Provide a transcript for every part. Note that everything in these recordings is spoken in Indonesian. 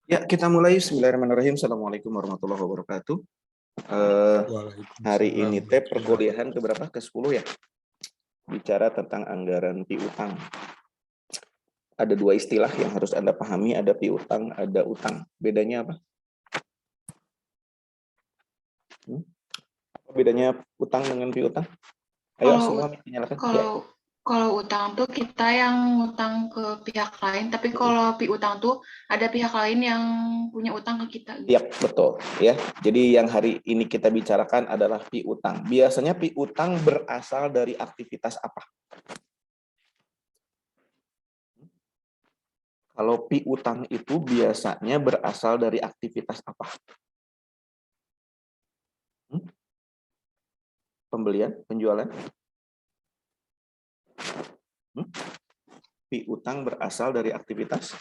Ya, kita mulai. Bismillahirrahmanirrahim. Assalamualaikum warahmatullahi wabarakatuh. Hari ini perkuliahan keberapa? Ke-10 ya? Bicara tentang anggaran piutang. Ada dua istilah yang harus Anda pahami, ada piutang, ada utang. Bedanya apa? Bedanya utang dengan piutang? Ayo semua nyalakan. Kalau utang tuh kita yang ngutang ke pihak lain, tapi kalau piutang tuh ada pihak lain yang punya utang ke kita. Iya, betul ya. Jadi yang hari ini kita bicarakan adalah piutang. Biasanya piutang berasal dari aktivitas apa? Kalau piutang itu biasanya berasal dari aktivitas apa? Pembelian, penjualan? Piutang berasal dari aktivitas?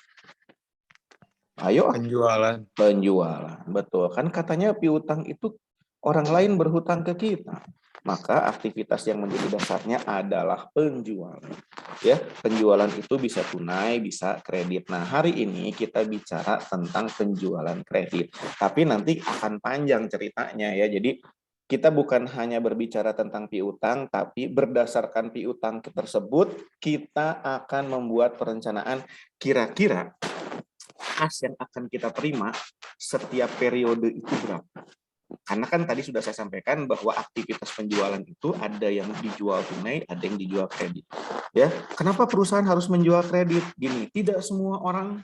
Ayo. Penjualan. Penjualan, betul. Kan katanya piutang itu orang lain berhutang ke kita. Maka aktivitas yang menjadi dasarnya adalah penjualan. Ya, penjualan itu bisa tunai, bisa kredit. Nah, hari ini kita bicara tentang penjualan kredit. Tapi nanti akan panjang ceritanya ya. Jadi kita bukan hanya berbicara tentang piutang, tapi berdasarkan piutang tersebut, kita akan membuat perencanaan kira-kira kas yang akan kita terima setiap periode itu berapa. Karena kan tadi sudah saya sampaikan bahwa aktivitas penjualan itu ada yang dijual tunai, ada yang dijual kredit. Ya, kenapa perusahaan harus menjual kredit? Gini, tidak semua orang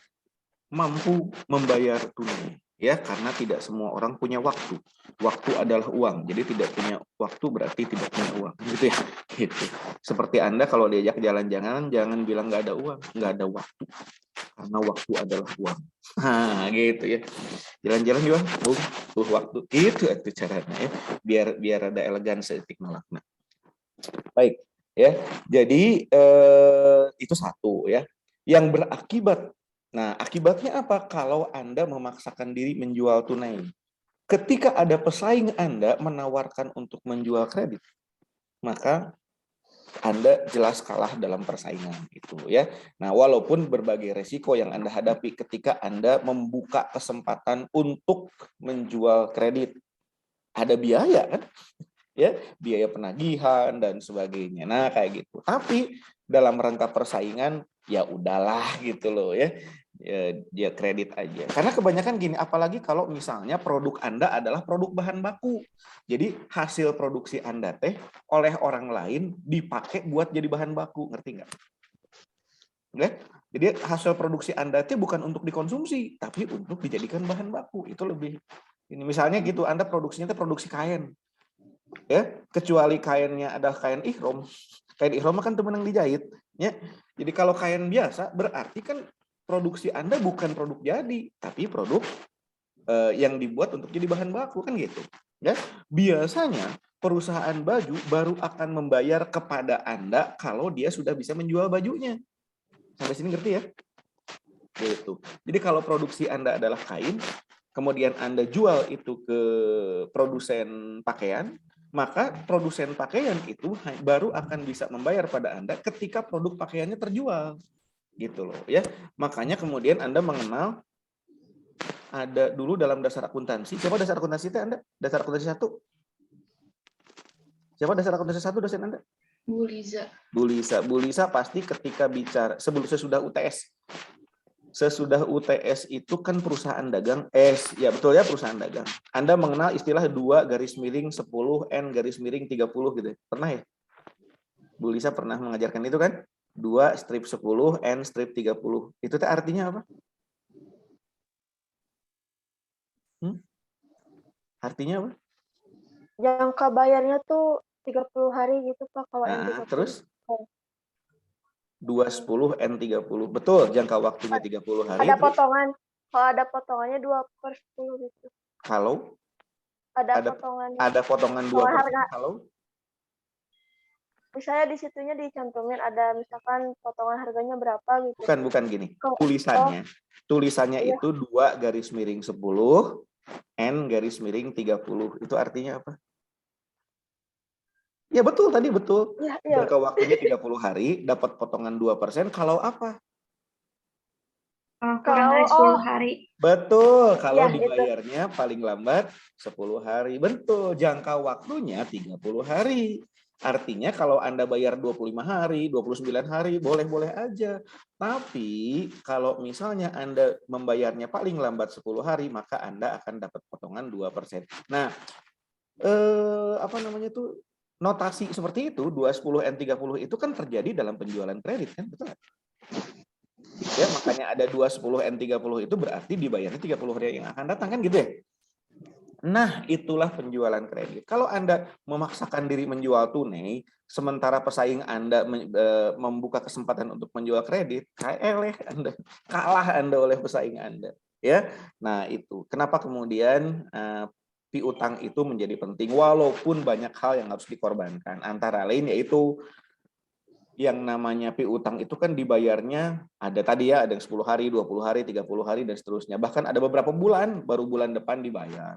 mampu membayar tunai. Ya, karena tidak semua orang punya waktu. Waktu adalah uang. Jadi tidak punya waktu berarti tidak punya uang. Gitu ya. Gitu. Seperti Anda kalau diajak jalan-jalan, jangan bilang nggak ada uang, nggak ada waktu. Karena waktu adalah uang. Nah, gitu ya. Jalan-jalan juga, butuh waktu. Itu caranya ya. Biar ada elegan seetik melakna. Baik, ya. Jadi itu satu ya. Yang berakibat. Nah, akibatnya apa? Kalau Anda memaksakan diri menjual tunai. Ketika ada pesaing Anda menawarkan untuk menjual kredit, maka Anda jelas kalah dalam persaingan itu ya. Nah, walaupun berbagai resiko yang Anda hadapi ketika Anda membuka kesempatan untuk menjual kredit. Ada biaya kan? Ya, biaya penagihan dan sebagainya. Nah, kayak gitu. Tapi dalam rangka persaingan ya udahlah gitu loh ya. Dia kredit aja. Karena kebanyakan gini, apalagi kalau misalnya produk Anda adalah produk bahan baku. Jadi hasil produksi Anda teh oleh orang lain dipakai buat jadi bahan baku, ngerti nggak? Oke? Jadi hasil produksi Anda teh bukan untuk dikonsumsi, tapi untuk dijadikan bahan baku. Itu lebih ini misalnya gitu, Anda produksinya teh produksi kain. Ya, kecuali kainnya ada kain ihrom. Kain ihrom kan temen yang dijahit, ya. Jadi kalau kain biasa berarti kan produksi Anda bukan produk jadi, tapi produk yang dibuat untuk jadi bahan baku kan gitu. Ya, biasanya perusahaan baju baru akan membayar kepada Anda kalau dia sudah bisa menjual bajunya. Sampai sini ngerti ya? Gitu. Jadi kalau produksi Anda adalah kain, kemudian Anda jual itu ke produsen pakaian, maka produsen pakaian itu baru akan bisa membayar pada Anda ketika produk pakaiannya terjual. Gitu loh ya. Makanya kemudian Anda mengenal ada dulu dalam dasar akuntansi. Siapa dasar akuntansi itu Anda? Dasar akuntansi 1? Siapa dasar akuntansi 1 dosen Anda? Bu Liza. Bu Lisa. Bu Lisa pasti ketika bicara sesudah UTS. Sesudah UTS itu kan perusahaan dagang, ya betul ya perusahaan dagang. Anda mengenal istilah 2 garis miring 10 N garis miring 30 gitu. Pernah ya? Bu Lisa pernah mengajarkan itu kan? 2 strip 10 N strip 30. Itu teh artinya apa? Artinya apa? Jangka bayarnya tuh 30 hari gitu Pak kalau N30. Terus? 210 N30. Betul, jangka waktunya 30 hari. Ada potongan. Kalau ada potongannya 2/10 gitu. Kalau ada potongannya. Ada potongan 2% kalau misalnya di situnya dicantumin ada misalkan potongan harganya berapa gitu. Bukan gini. Tulisannya iya. itu 2 garis miring 10 N garis miring 30. Itu artinya apa? Ya betul tadi betul. Iya. Jangka waktunya 30 hari, dapat potongan 2%. Kalau apa? kurang dari 10 hari. Betul, kalau Iya, itu. dibayarnya paling lambat 10 hari. Betul, jangka waktunya 30 hari. Artinya kalau Anda bayar 25 hari, 29 hari, boleh-boleh aja. Tapi kalau misalnya Anda membayarnya paling lambat 10 hari, maka Anda akan dapat potongan 2%. Nah, apa namanya tuh, notasi seperti itu, 20, N30 itu kan terjadi dalam penjualan kredit, kan? Betul nggak? Ya, makanya ada 20, N30 itu berarti dibayarnya 30 hari yang akan datang, kan gitu ya? Nah, itulah penjualan kredit. Kalau Anda memaksakan diri menjual tunai, sementara pesaing Anda membuka kesempatan untuk menjual kredit, kalah Anda oleh pesaing Anda. Ya, nah itu kenapa kemudian piutang itu menjadi penting, walaupun banyak hal yang harus dikorbankan. Antara lain yaitu yang namanya piutang itu kan dibayarnya ada tadi ya, ada yang 10 hari, 20 hari, 30 hari, dan seterusnya. Bahkan ada beberapa bulan, baru bulan depan dibayar.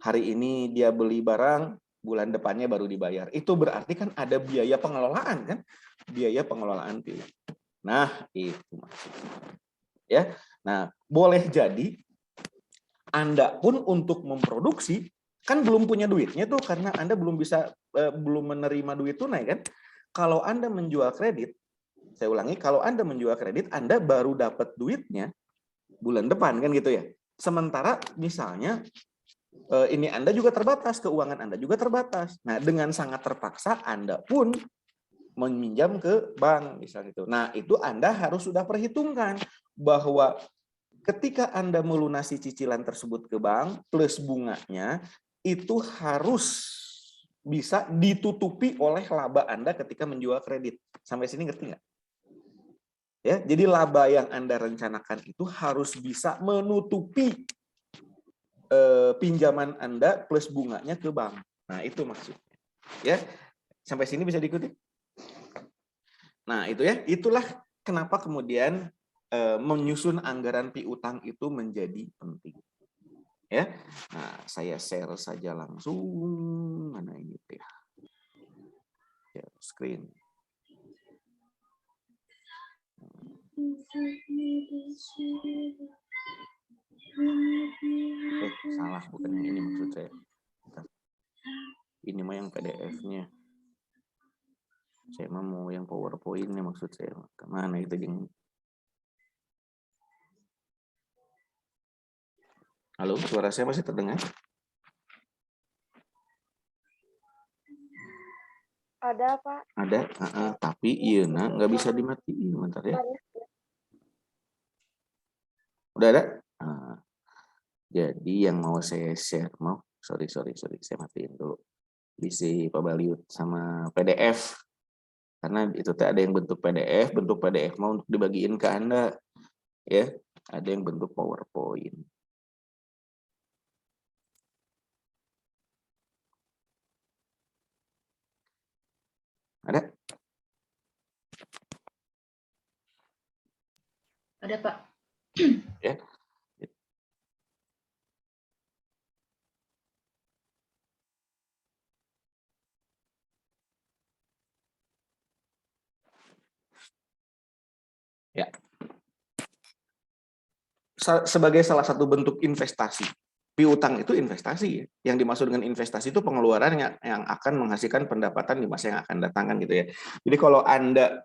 Hari ini dia beli barang, bulan depannya baru dibayar. Itu berarti kan ada biaya pengelolaan, kan? Biaya pengelolaan piutang. Nah, itu maksudnya. Ya. Nah, boleh jadi Anda pun untuk memproduksi kan belum punya duitnya tuh, karena Anda belum menerima duit tunai, kan? Kalau Anda menjual kredit, saya ulangi, kalau Anda menjual kredit, Anda baru dapat duitnya bulan depan, kan gitu ya. Sementara misalnya ini Anda juga terbatas, keuangan Anda juga terbatas. Nah, dengan sangat terpaksa Anda pun meminjam ke bank misalnya itu. Nah, itu Anda harus sudah perhitungkan bahwa ketika Anda melunasi cicilan tersebut ke bank plus bunganya itu harus bisa ditutupi oleh laba Anda ketika menjual kredit. Sampai sini ngerti nggak? Ya, jadi laba yang Anda rencanakan itu harus bisa menutupi pinjaman Anda plus bunganya ke bank. Nah, itu maksudnya. Ya, sampai sini bisa diikuti? Nah, itu ya, itulah kenapa kemudian menyusun anggaran piutang itu menjadi penting. Ya. Nah, saya share saja langsung, mana ini ya. Share screen. Salah, bukan yang ini maksud saya. Ini mah yang PDF-nya. Saya mah mau yang PowerPoint-nya maksud saya. Kemana itu yang? Halo, suara saya masih terdengar? Ada, Pak. Ada, tapi iya, nah nggak bisa dimatiin, bentar ya. Udah ada? Nah, jadi yang mau saya share, sorry, saya matiin dulu. Bisa Pak Baliut sama PDF. Karena itu ada yang bentuk PDF mau untuk dibagiin ke Anda. Ya, ada yang bentuk PowerPoint. Ada? Ada, Pak. Ya. Ya. Sebagai salah satu bentuk investasi. Piutang itu investasi ya. Yang dimaksud dengan investasi itu pengeluaran yang akan menghasilkan pendapatan di masa yang akan datang, kan gitu ya. Jadi kalau Anda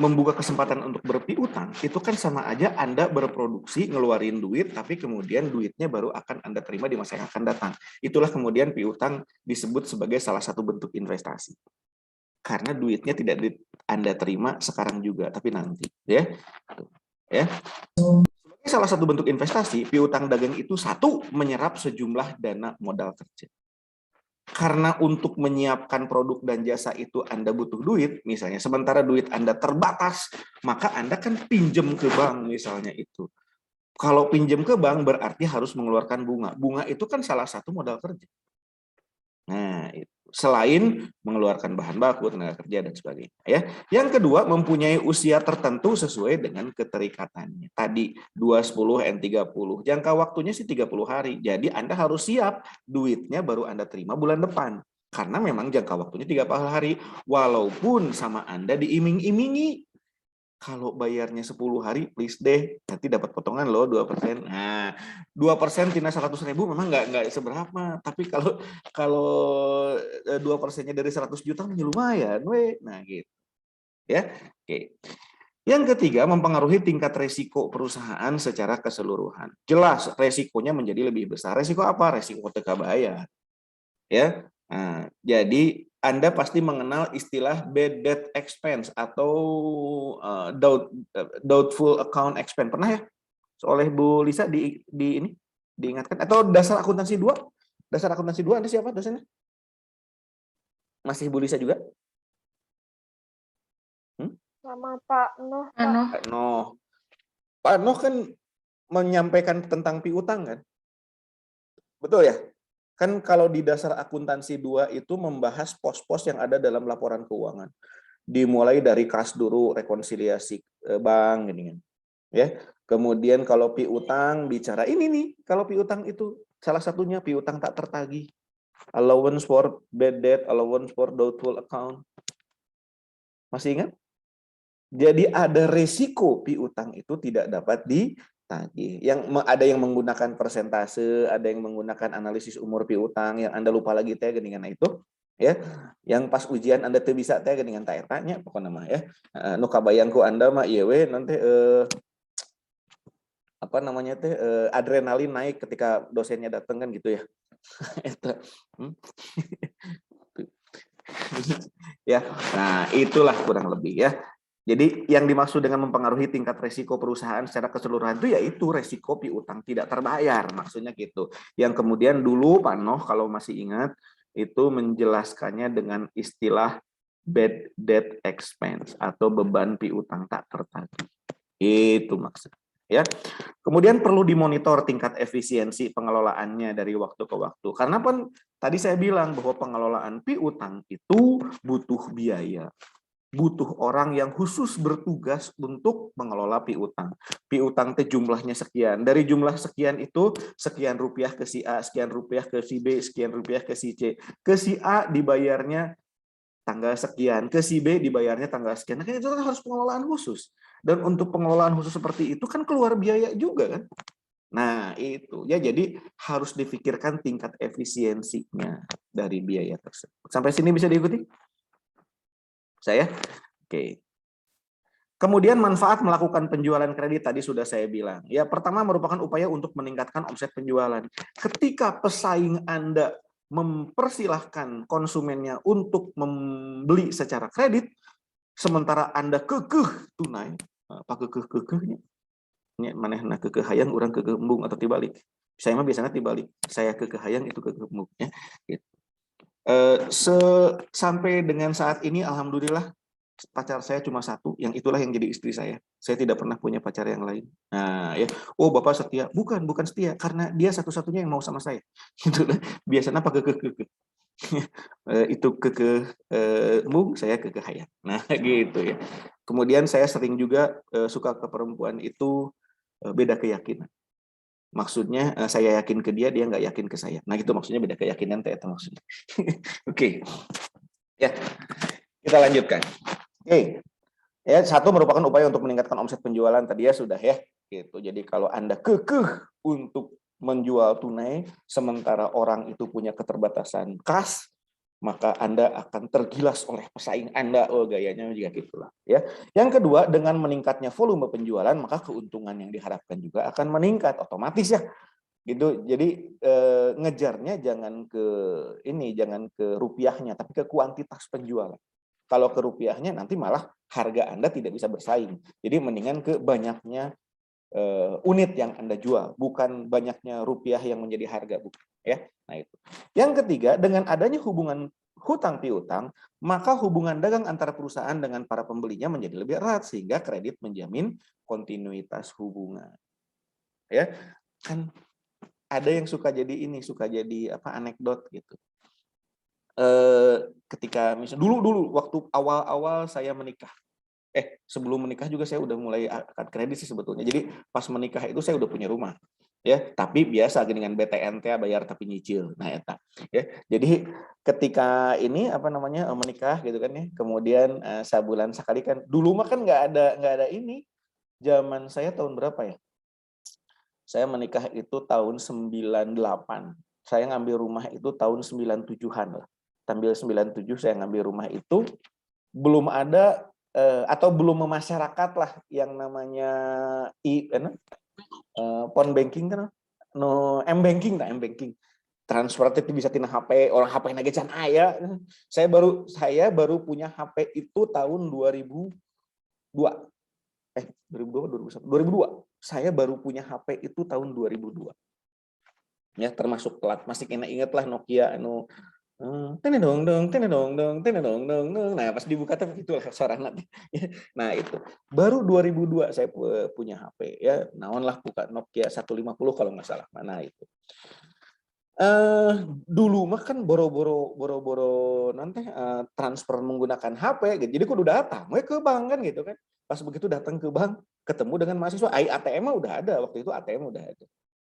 membuka kesempatan untuk berpiutang, itu kan sama aja Anda berproduksi, ngeluarin duit, tapi kemudian duitnya baru akan Anda terima di masa yang akan datang. Itulah kemudian piutang disebut sebagai salah satu bentuk investasi. Karena duitnya tidak Anda terima sekarang juga, tapi nanti. Ya. Sebagai salah satu bentuk investasi, piutang dagang itu satu, menyerap sejumlah dana modal kerja. Karena untuk menyiapkan produk dan jasa itu Anda butuh duit, misalnya, sementara duit Anda terbatas, maka Anda kan pinjam ke bank misalnya itu. Kalau pinjam ke bank berarti harus mengeluarkan bunga. Bunga itu kan salah satu modal kerja. Nah, itu. Selain mengeluarkan bahan baku, tenaga kerja, dan sebagainya. Ya. Yang kedua, mempunyai usia tertentu sesuai dengan keterikatannya. Tadi 20, N30. Jangka waktunya sih 30 hari. Jadi Anda harus siap duitnya baru Anda terima bulan depan. Karena memang jangka waktunya 30 hari. Walaupun sama Anda diiming-imingi. Kalau bayarnya 10 hari, please deh, nanti dapat potongan loh 2%. Nah, 2% tina 100.000 memang nggak seberapa, tapi kalau kalau 2%-nya dari 100 juta lumayan, we. Nah, gitu. Ya. Oke. Yang ketiga, mempengaruhi tingkat resiko perusahaan secara keseluruhan. Jelas resikonya menjadi lebih besar. Resiko apa? Resiko teka bayar. Ya. Nah, jadi Anda pasti mengenal istilah bad debt expense atau doubtful account expense. Pernah ya? Oleh Bu Lisa di ini diingatkan atau dasar akuntansi 2? Dasar akuntansi 2 Anda siapa dosennya? Masih Bu Lisa juga? Sama Pak Noh, Pak. Anu, Pak Noh. Pak Noh kan menyampaikan tentang piutang kan? Betul ya? Kan kalau di dasar akuntansi 2 itu membahas pos-pos yang ada dalam laporan keuangan. Dimulai dari kas dulu, rekonsiliasi bank gini kan. Ya. Kemudian kalau piutang bicara ini nih, kalau piutang itu salah satunya piutang tak tertagih. Allowance for bad debt, allowance for doubtful account. Masih ingat? Jadi ada resiko piutang itu tidak dapat ditagih. Ada yang menggunakan persentase, ada yang menggunakan analisis umur piutang, yang Anda lupa lagi teh dengan itu, ya. Yang pas ujian Anda tuh bisa teh dengan tak tanya pokoknya mah ya. Nu kabayangku Anda mah ieu we nanti apa namanya teh adrenalin naik ketika dosennya datang kan gitu ya. Eta. Ya. Nah, itulah kurang lebih ya. Jadi yang dimaksud dengan mempengaruhi tingkat resiko perusahaan secara keseluruhan itu yaitu resiko piutang tidak terbayar, maksudnya gitu. Yang kemudian dulu Pak Noh kalau masih ingat itu menjelaskannya dengan istilah bad debt expense atau beban piutang tak tertagih. Itu maksudnya. Ya. Kemudian perlu dimonitor tingkat efisiensi pengelolaannya dari waktu ke waktu. Karena kan tadi saya bilang bahwa pengelolaan piutang itu butuh biaya. Butuh orang yang khusus bertugas untuk mengelola piutang. Piutang teh jumlahnya sekian. Dari jumlah sekian itu sekian rupiah ke si A, sekian rupiah ke si B, sekian rupiah ke si C. Ke si A dibayarnya tanggal sekian, ke si B dibayarnya tanggal sekian. Nah, itu kan harus pengelolaan khusus. Dan untuk pengelolaan khusus seperti itu kan keluar biaya juga kan. Nah, itu ya, jadi harus difikirkan tingkat efisiensinya dari biaya tersebut. Sampai sini bisa diikuti? Saya? Oke. Kemudian manfaat melakukan penjualan kredit tadi sudah saya bilang. Ya, pertama merupakan upaya untuk meningkatkan omset penjualan. Ketika pesaing Anda mempersilahkan konsumennya untuk membeli secara kredit, sementara Anda kekeh tunai, apa kekeh-kekehnya? Manehna kekeh hayang, orang kekeh embung atau tibalik. Saya mah biasanya tibalik. Saya kekeh hayang, itu kekeh embung. Ya. Gitu. Sampai dengan saat ini, alhamdulillah, pacar saya cuma satu, yang itulah yang jadi istri saya. Saya tidak pernah punya pacar yang lain. Nah, ya, oh Bapak setia? Bukan setia, karena dia satu-satunya yang mau sama saya. Gitu. Biasanya pakai kekeh. Itu kekeh embung, saya kekeh hayang. Nah, gitu ya. Kemudian saya sering juga suka ke perempuan itu beda keyakinan. Maksudnya saya yakin ke dia, dia nggak yakin ke saya. Nah, itu maksudnya beda keyakinan, itu maksudnya. Oke. Ya, kita lanjutkan. Oke. Ya, satu merupakan upaya untuk meningkatkan omset penjualan tadi ya sudah ya. Gitu. Jadi kalau Anda kekeh untuk menjual tunai sementara orang itu punya keterbatasan kas, maka Anda akan tergilas oleh pesaing Anda. Oh, gayanya juga gitulah ya. Yang kedua, dengan meningkatnya volume penjualan, maka keuntungan yang diharapkan juga akan meningkat otomatis ya. Gitu. Jadi ngejarnya jangan ke rupiahnya, tapi ke kuantitas penjualan. Kalau ke rupiahnya nanti malah harga Anda tidak bisa bersaing. Jadi mendingan ke banyaknya unit yang Anda jual, bukan banyaknya rupiah yang menjadi harga, bukan ya. Nah, itu. Yang ketiga, dengan adanya hubungan hutang piutang, maka hubungan dagang antara perusahaan dengan para pembelinya menjadi lebih erat sehingga kredit menjamin kontinuitas hubungan. Ya. Kan ada yang suka jadi anekdot gitu. Ketika misalnya dulu waktu awal-awal saya menikah, sebelum menikah juga saya udah mulai angkat kredit sih sebetulnya. Jadi pas menikah itu saya udah punya rumah. Ya, tapi biasa dengan BTN teh bayar tapi nyicil. Nah, eta ya. Jadi ketika ini apa namanya menikah gitu kan ya, kemudian sabulan sekali kan. Dulu mah kan nggak ada ini. Zaman saya tahun berapa ya? Saya menikah itu tahun 98. Saya ngambil rumah itu tahun 97-an lah. Sambil 97 saya ngambil rumah itu belum ada atau belum memasyarakat lah yang namanya phone banking kan, no m-banking tak m-banking. Transfer itu bisa tina HP, orang HP nage can aya. Saya baru punya HP itu tahun 2002. 2002 2002. Saya baru punya HP itu tahun 2002. Ya, termasuk telat. Masih kena inget lah Nokia anu tenedong dong, tenedong dong, tenedong dong. Nah, pas dibuka tuh gitu suara nanti. Nah, itu. Baru 2002 saya punya HP ya. Naon lah buka Nokia 150 kalau nggak salah. Mana itu. Dulu mah kan boro-boro nanti transfer menggunakan HP gitu. Jadi kudu datang we ke bank kan gitu kan. Pas begitu datang ke bank, ketemu dengan mahasiswa. ATM mah udah ada, waktu itu ATM udah ada.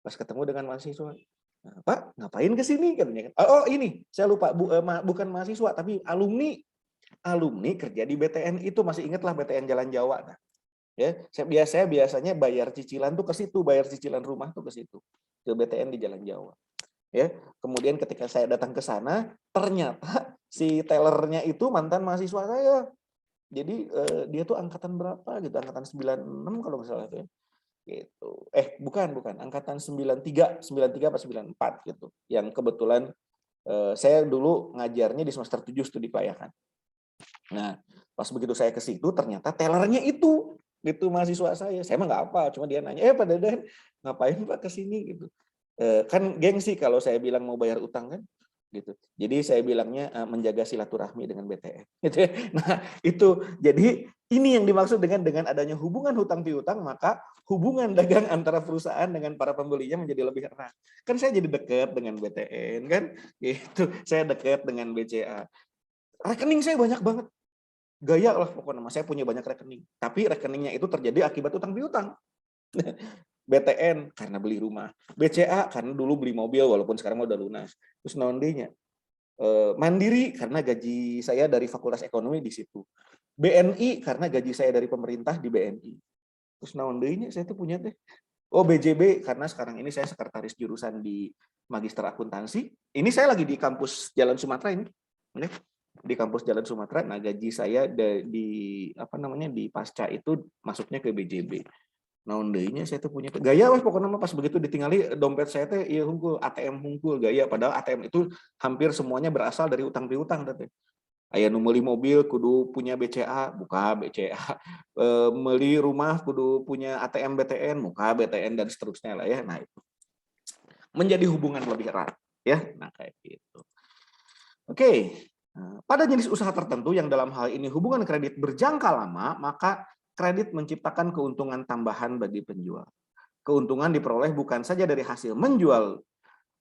Pas ketemu dengan mahasiswa, "Nah, Pak, ngapain ke sini?" katanya. Oh, ini, saya lupa bukan mahasiswa tapi alumni. Alumni kerja di BTN itu, masih ingat lah BTN Jalan Jawa. Nah, ya, saya biasanya bayar cicilan tuh ke situ, bayar cicilan rumah tuh ke situ. Ke BTN di Jalan Jawa. Ya, kemudian ketika saya datang ke sana, ternyata si tellernya itu mantan mahasiswa saya. Jadi dia tuh angkatan berapa gitu, angkatan 96 kalau nggak salah tuh ya. Gitu. Bukan, angkatan 93 apa 94 gitu. Yang kebetulan saya dulu ngajarnya di semester 7 studi kelayakan. Nah, pas begitu saya ke situ ternyata tellernya itu gitu mahasiswa saya. Saya mah nggak apa, cuma dia nanya, Pak Dadan, ngapain Pak ke sini gitu. Kan gengsi kalau saya bilang mau bayar utang kan gitu. Jadi saya bilangnya menjaga silaturahmi dengan BTN gitu ya. Nah, itu jadi ini yang dimaksud dengan adanya hubungan hutang piutang, maka hubungan dagang antara perusahaan dengan para pembelinya menjadi lebih erat. Kan saya jadi dekat dengan BTN kan gitu. Saya dekat dengan BCA. Rekening saya banyak banget. Gaya lah pokoknya, saya punya banyak rekening. Tapi rekeningnya itu terjadi akibat utang piutang. BTN karena beli rumah, BCA karena dulu beli mobil walaupun sekarang udah lunas. Terus naon deui nya? Mandiri karena gaji saya dari Fakultas Ekonomi di situ. BNI karena gaji saya dari pemerintah di BNI. Terus naon deui nya saya tuh punya teh. Oh, BJB karena sekarang ini saya sekretaris jurusan di Magister Akuntansi. Ini saya lagi di kampus Jalan Sumatera ini. Di kampus Jalan Sumatera. Nah, gaji saya di apa namanya di pasca itu masuknya ke BJB. Naon deui saya tuh punya gaya weh pokoknya mah pas begitu ditinggali dompet saya teh ieu hungkul ATM hungkul gaya, padahal ATM itu hampir semuanya berasal dari utang piutang teh. Aya nu meuli mobil kudu punya BCA, buka BCA. Meuli rumah kudu punya ATM BTN, buka BTN dan seterusnya lah ya. Nah, itu menjadi hubungan lebih erat ya. Nah, kayak gitu. Oke. Pada jenis usaha tertentu yang dalam hal ini hubungan kredit berjangka lama, maka kredit menciptakan keuntungan tambahan bagi penjual. Keuntungan diperoleh bukan saja dari hasil menjual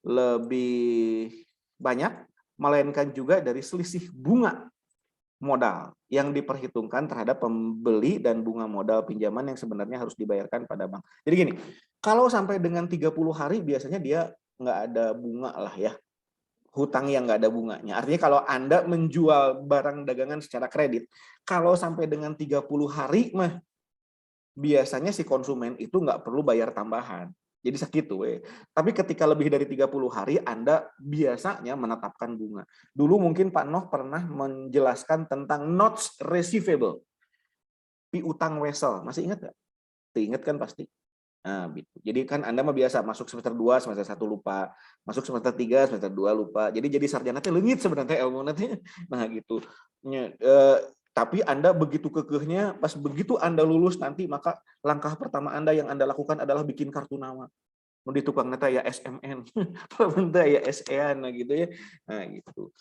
lebih banyak, melainkan juga dari selisih bunga modal yang diperhitungkan terhadap pembeli dan bunga modal pinjaman yang sebenarnya harus dibayarkan pada bank. Jadi gini, kalau sampai dengan 30 hari biasanya dia nggak ada bunga lah ya. Hutang yang nggak ada bunganya. Artinya kalau Anda menjual barang dagangan secara kredit, kalau sampai dengan 30 hari mah biasanya si konsumen itu nggak perlu bayar tambahan. Jadi segitu. Tapi ketika lebih dari 30 hari, Anda biasanya menetapkan bunga. Dulu mungkin Pak Noh pernah menjelaskan tentang notes receivable. Piutang wesel. Masih ingat nggak? Ingat kan pasti. Nah, gitu. Jadi kan Anda mah biasa masuk semester 2, semester 1 lupa, masuk semester 3, semester 2 lupa. Jadi sarjana teh leungit sebenarnya ilmu nanti. Nah, gitu. Tapi Anda begitu kekehnya, pas begitu Anda lulus nanti, maka langkah pertama Anda yang Anda lakukan adalah bikin kartu nama. Mau di tukang neta ya SMN, bentar ya SEan gitu ya. Nah, gitu.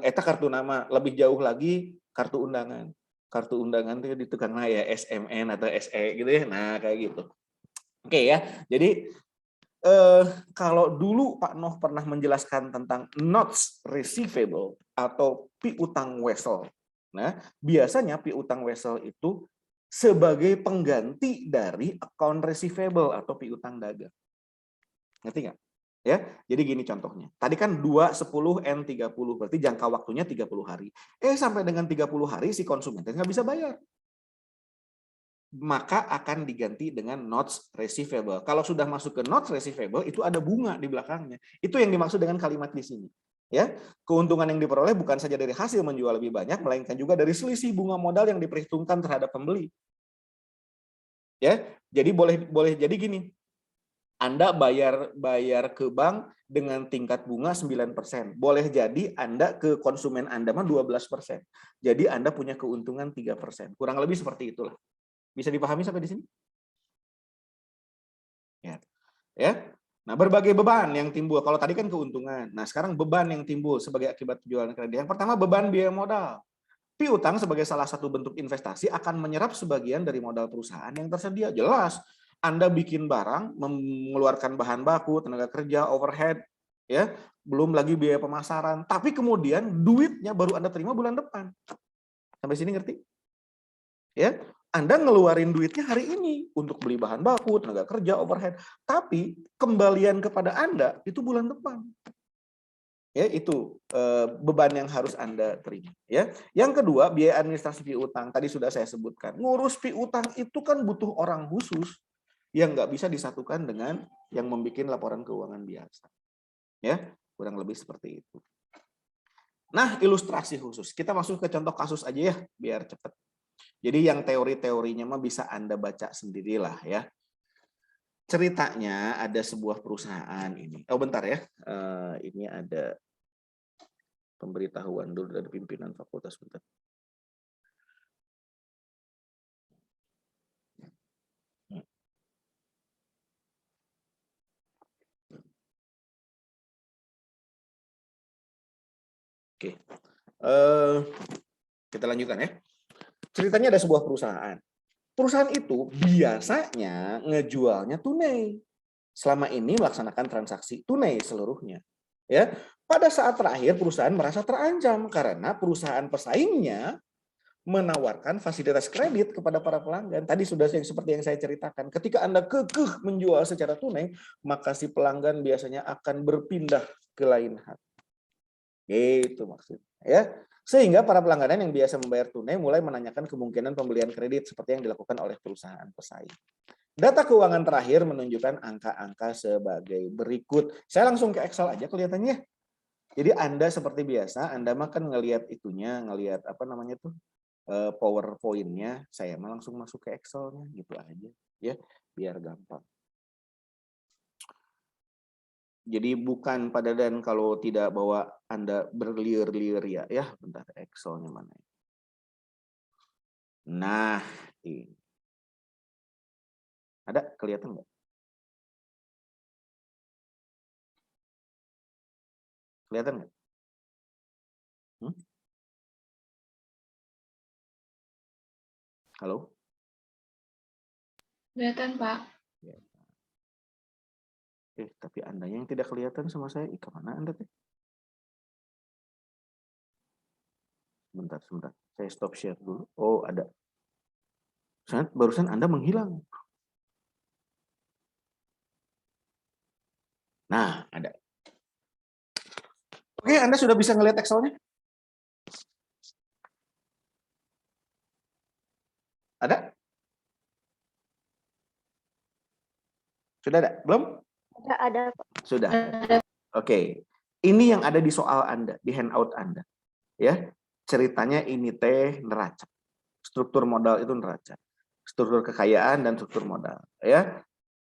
Eta kartu nama, lebih jauh lagi kartu undangan. Kartu undangan itu di tukang ya SMN atau SE gitu ya. Nah, kayak gitu. Oke ya, jadi kalau dulu Pak Noh pernah menjelaskan tentang notes receivable atau piutang wesel. Nah, biasanya piutang wesel itu sebagai pengganti dari account receivable atau piutang dagang. Ngerti nggak? Ya, jadi gini contohnya. Tadi kan 2, 10, N30, berarti jangka waktunya 30 hari. Sampai dengan 30 hari si konsumen nggak bisa bayar. Maka akan diganti dengan notes receivable. Kalau sudah masuk ke notes receivable, itu ada bunga di belakangnya. Itu yang dimaksud dengan kalimat di sini. Ya, keuntungan yang diperoleh bukan saja dari hasil menjual lebih banyak, melainkan juga dari selisih bunga modal yang diperhitungkan terhadap pembeli. Ya, jadi boleh jadi gini. Anda bayar ke bank dengan tingkat bunga 9%. Boleh jadi Anda ke konsumen Anda mah 12%. Jadi Anda punya keuntungan 3%. Kurang lebih seperti itulah. Bisa dipahami sampai di sini? Ya. Nah, berbagai beban yang timbul. Kalau tadi kan keuntungan. Nah, sekarang beban yang timbul sebagai akibat penjualan kredit. Yang pertama, beban biaya modal. Piutang sebagai salah satu bentuk investasi akan menyerap sebagian dari modal perusahaan yang tersedia. Jelas, Anda bikin barang, mengeluarkan bahan baku, tenaga kerja, overhead, ya, belum lagi biaya pemasaran. Tapi kemudian duitnya baru Anda terima bulan depan. Sampai sini ngerti? Ya, Anda ngeluarin duitnya hari ini untuk beli bahan baku, tenaga kerja, overhead. Tapi kembalian kepada Anda itu bulan depan. Ya, itu beban yang harus Anda terima. Ya, yang kedua, biaya administrasi piutang. Tadi sudah saya sebutkan. Ngurus piutang itu kan butuh orang khusus yang nggak bisa disatukan dengan yang membuat laporan keuangan biasa. Ya, kurang lebih seperti itu. Nah, ilustrasi khusus. Kita masuk ke contoh kasus aja ya, biar cepat. Jadi yang teori-teorinya mah bisa Anda baca sendirilah ya. Ceritanya ada sebuah perusahaan ini. Oh bentar ya, ini ada pemberitahuan dulu dari pimpinan fakultas. Bentar. Oke, kita lanjutkan ya. Ceritanya ada sebuah perusahaan. Perusahaan itu biasanya ngejualnya tunai. Selama ini melaksanakan transaksi tunai seluruhnya. Ya, pada saat terakhir perusahaan merasa terancam karena perusahaan pesaingnya menawarkan fasilitas kredit kepada para pelanggan. Tadi sudah seperti yang saya ceritakan. Ketika Anda kekeh menjual secara tunai, maka si pelanggan biasanya akan berpindah ke lain hati. Itu maksudnya. Ya. Sehingga para pelanggan yang biasa membayar tunai mulai menanyakan kemungkinan pembelian kredit seperti yang dilakukan oleh perusahaan pesaing. Data keuangan terakhir menunjukkan angka-angka sebagai berikut. Saya langsung ke Excel aja kelihatannya. Jadi Anda seperti biasa, Anda mah kan ngelihat itunya, ngelihat apa namanya tuh PowerPoint-nya, saya mah langsung masuk ke Excel-nya gitu aja ya, biar gampang. Jadi bukan pada dan kalau tidak bawa Anda berliur-liur ya, bentar Excel-nya mana. Nah, ini. Ada kelihatan nggak? Kelihatan nggak? Halo? Kelihatan, Pak. Tapi Andanya yang tidak kelihatan sama saya. Kemana Anda teh? Sebentar. Saya stop share dulu. Oh, ada. Barusan Anda menghilang. Nah, ada. Oke, Anda sudah bisa ngelihat Excel-nya? Ada? Sudah ada? Belum? Ada, Pak. Sudah. Oke. Ini yang ada di soal Anda, di handout Anda. Ya. Ceritanya ini teh neraca. Struktur modal itu neraca. Struktur kekayaan dan struktur modal, ya.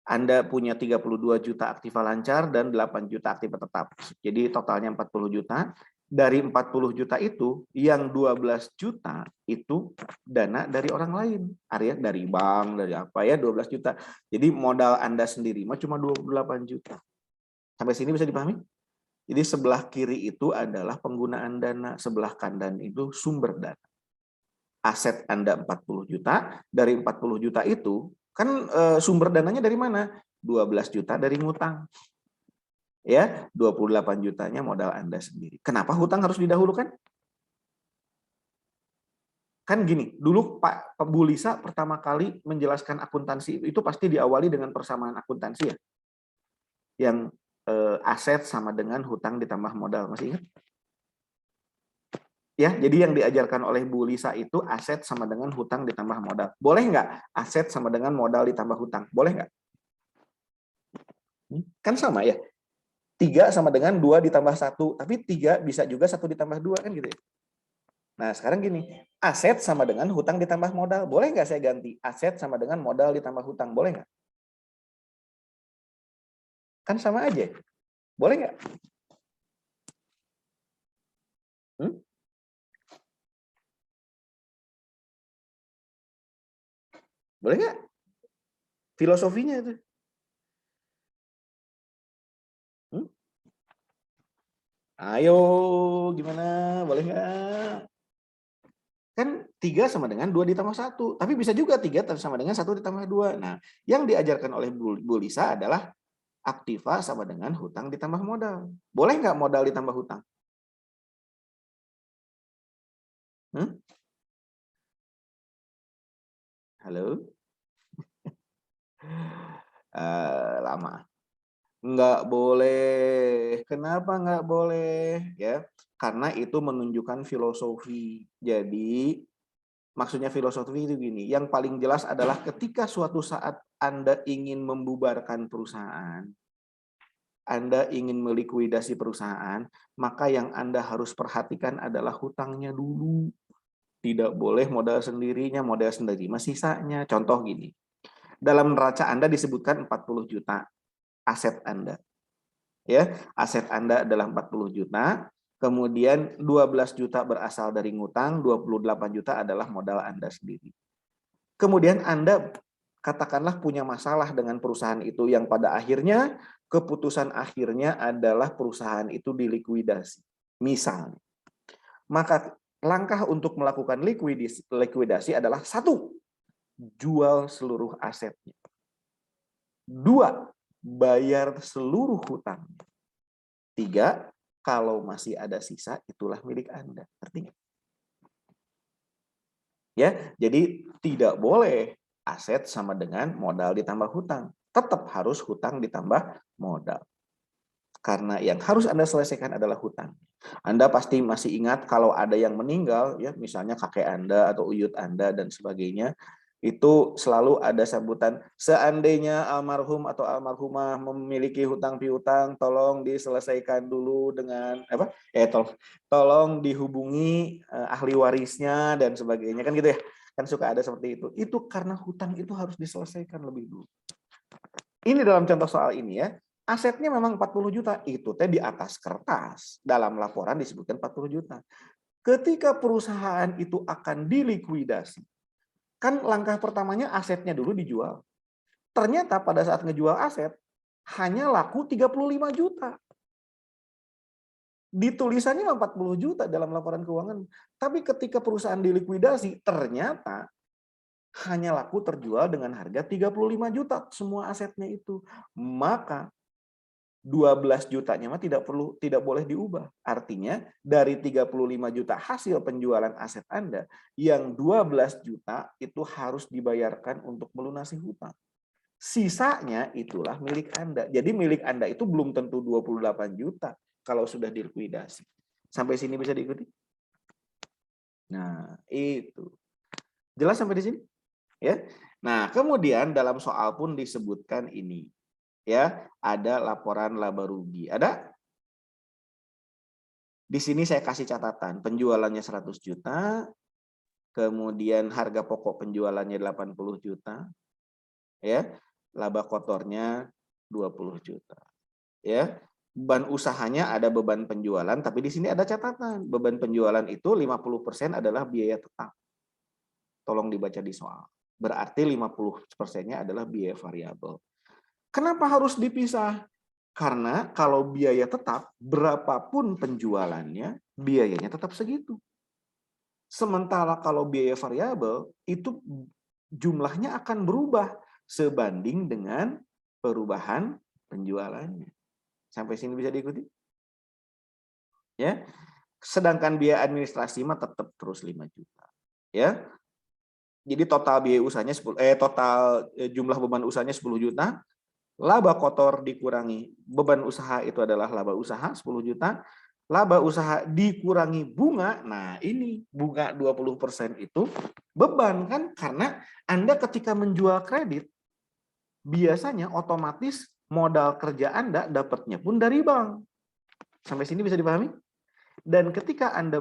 Anda punya 32 juta aktiva lancar dan 8 juta aktiva tetap. Jadi totalnya 40 juta. Dari 40 juta itu, yang 12 juta itu dana dari orang lain. Area dari bank, dari apa ya, 12 juta. Jadi modal Anda sendiri mah cuma 28 juta. Sampai sini bisa dipahami? Jadi sebelah kiri itu adalah penggunaan dana, sebelah kanan itu sumber dana. Aset Anda 40 juta, dari 40 juta itu kan sumber dananya dari mana? 12 juta dari ngutang. Ya, 28 jutanya modal Anda sendiri. Kenapa hutang harus didahulukan? Kan gini, dulu Pak Bu Lisa pertama kali menjelaskan akuntansi itu pasti diawali dengan persamaan akuntansi ya. Yang aset sama dengan hutang ditambah modal, masih ingat? Ya, jadi yang diajarkan oleh Bu Lisa itu aset sama dengan hutang ditambah modal. Boleh nggak aset sama dengan modal ditambah hutang? Boleh nggak? Kan sama ya. 3 sama dengan 2 ditambah 1. Tapi 3 bisa juga 1 ditambah 2 kan gitu ya. Nah sekarang gini, aset sama dengan hutang ditambah modal. Boleh nggak saya ganti? Aset sama dengan modal ditambah hutang. Boleh nggak? Kan sama aja. Boleh nggak? Boleh nggak? Filosofinya itu. Ayo, gimana? Boleh nggak? Kan 3 sama dengan 2 ditambah 1. Tapi bisa juga 3 sama dengan 1 ditambah 2. Nah, yang diajarkan oleh Bu Lisa adalah aktiva sama dengan hutang ditambah modal. Boleh nggak modal ditambah hutang? Halo? Lama. Nggak boleh. Kenapa nggak boleh? Ya, karena itu menunjukkan filosofi. Jadi, maksudnya filosofi itu gini, yang paling jelas adalah ketika suatu saat Anda ingin membubarkan perusahaan, Anda ingin melikuidasi perusahaan, maka yang Anda harus perhatikan adalah hutangnya dulu. Tidak boleh modal sendirinya, modal sendiri masih sisanya. Contoh gini, dalam neraca Anda disebutkan 40 juta aset Anda. Ya, aset Anda adalah 40 juta, kemudian 12 juta berasal dari ngutang, 28 juta adalah modal Anda sendiri. Kemudian Anda katakanlah punya masalah dengan perusahaan itu yang pada akhirnya keputusan akhirnya adalah perusahaan itu dilikuidasi. Misalnya, maka langkah untuk melakukan likuidasi adalah 1, jual seluruh asetnya. 2, bayar seluruh hutang. 3, kalau masih ada sisa itulah milik Anda. Artinya, ya, jadi tidak boleh aset sama dengan modal ditambah hutang. Tetap harus hutang ditambah modal. Karena yang harus Anda selesaikan adalah hutang. Anda pasti masih ingat kalau ada yang meninggal, ya, misalnya kakek Anda atau uyut Anda dan sebagainya, itu selalu ada sambutan, seandainya almarhum atau almarhumah memiliki hutang piutang, tolong diselesaikan dulu dengan apa? Tolong dihubungi ahli warisnya dan sebagainya, kan gitu ya. Kan suka ada seperti itu. Itu karena hutang itu harus diselesaikan lebih dulu. Ini dalam contoh soal ini ya. Asetnya memang 40 juta, itu teh di atas kertas. Dalam laporan disebutkan 40 juta. Ketika perusahaan itu akan dilikuidasi, kan langkah pertamanya asetnya dulu dijual. Ternyata pada saat ngejual aset, hanya laku 35 juta. Ditulisannya 40 juta dalam laporan keuangan. Tapi ketika perusahaan dilikuidasi, ternyata hanya laku terjual dengan harga 35 juta semua asetnya itu. Maka 12 jutanya mah tidak boleh diubah. Artinya dari 35 juta hasil penjualan aset Anda, yang 12 juta itu harus dibayarkan untuk melunasi hutang. Sisanya itulah milik Anda. Jadi milik Anda itu belum tentu 28 juta kalau sudah dilikuidasi. Sampai sini bisa diikuti? Nah, itu. Jelas sampai di sini? Ya. Nah, kemudian dalam soal pun disebutkan ini. Ya, ada laporan laba rugi. Ada? Di sini saya kasih catatan, penjualannya 100 juta, kemudian harga pokok penjualannya 80 juta, ya, laba kotornya 20 juta. Ya, beban usahanya ada beban penjualan, tapi di sini ada catatan, beban penjualan itu 50% adalah biaya tetap. Tolong dibaca di soal. Berarti 50%-nya adalah biaya variabel. Kenapa harus dipisah? Karena kalau biaya tetap, berapapun penjualannya, biayanya tetap segitu. Sementara kalau biaya variabel, itu jumlahnya akan berubah sebanding dengan perubahan penjualannya. Sampai sini bisa diikuti? Ya. Sedangkan biaya administrasi mah tetap terus 5 juta. Ya. Jadi total biaya usahanya total jumlah beban usahanya 10 juta. laba kotor dikurangi beban usaha itu adalah laba usaha 10 juta, laba usaha dikurangi bunga, nah ini bunga 20% itu beban kan, karena Anda ketika menjual kredit biasanya otomatis modal kerja Anda dapatnya pun dari bank. Sampai sini bisa dipahami? Dan ketika Anda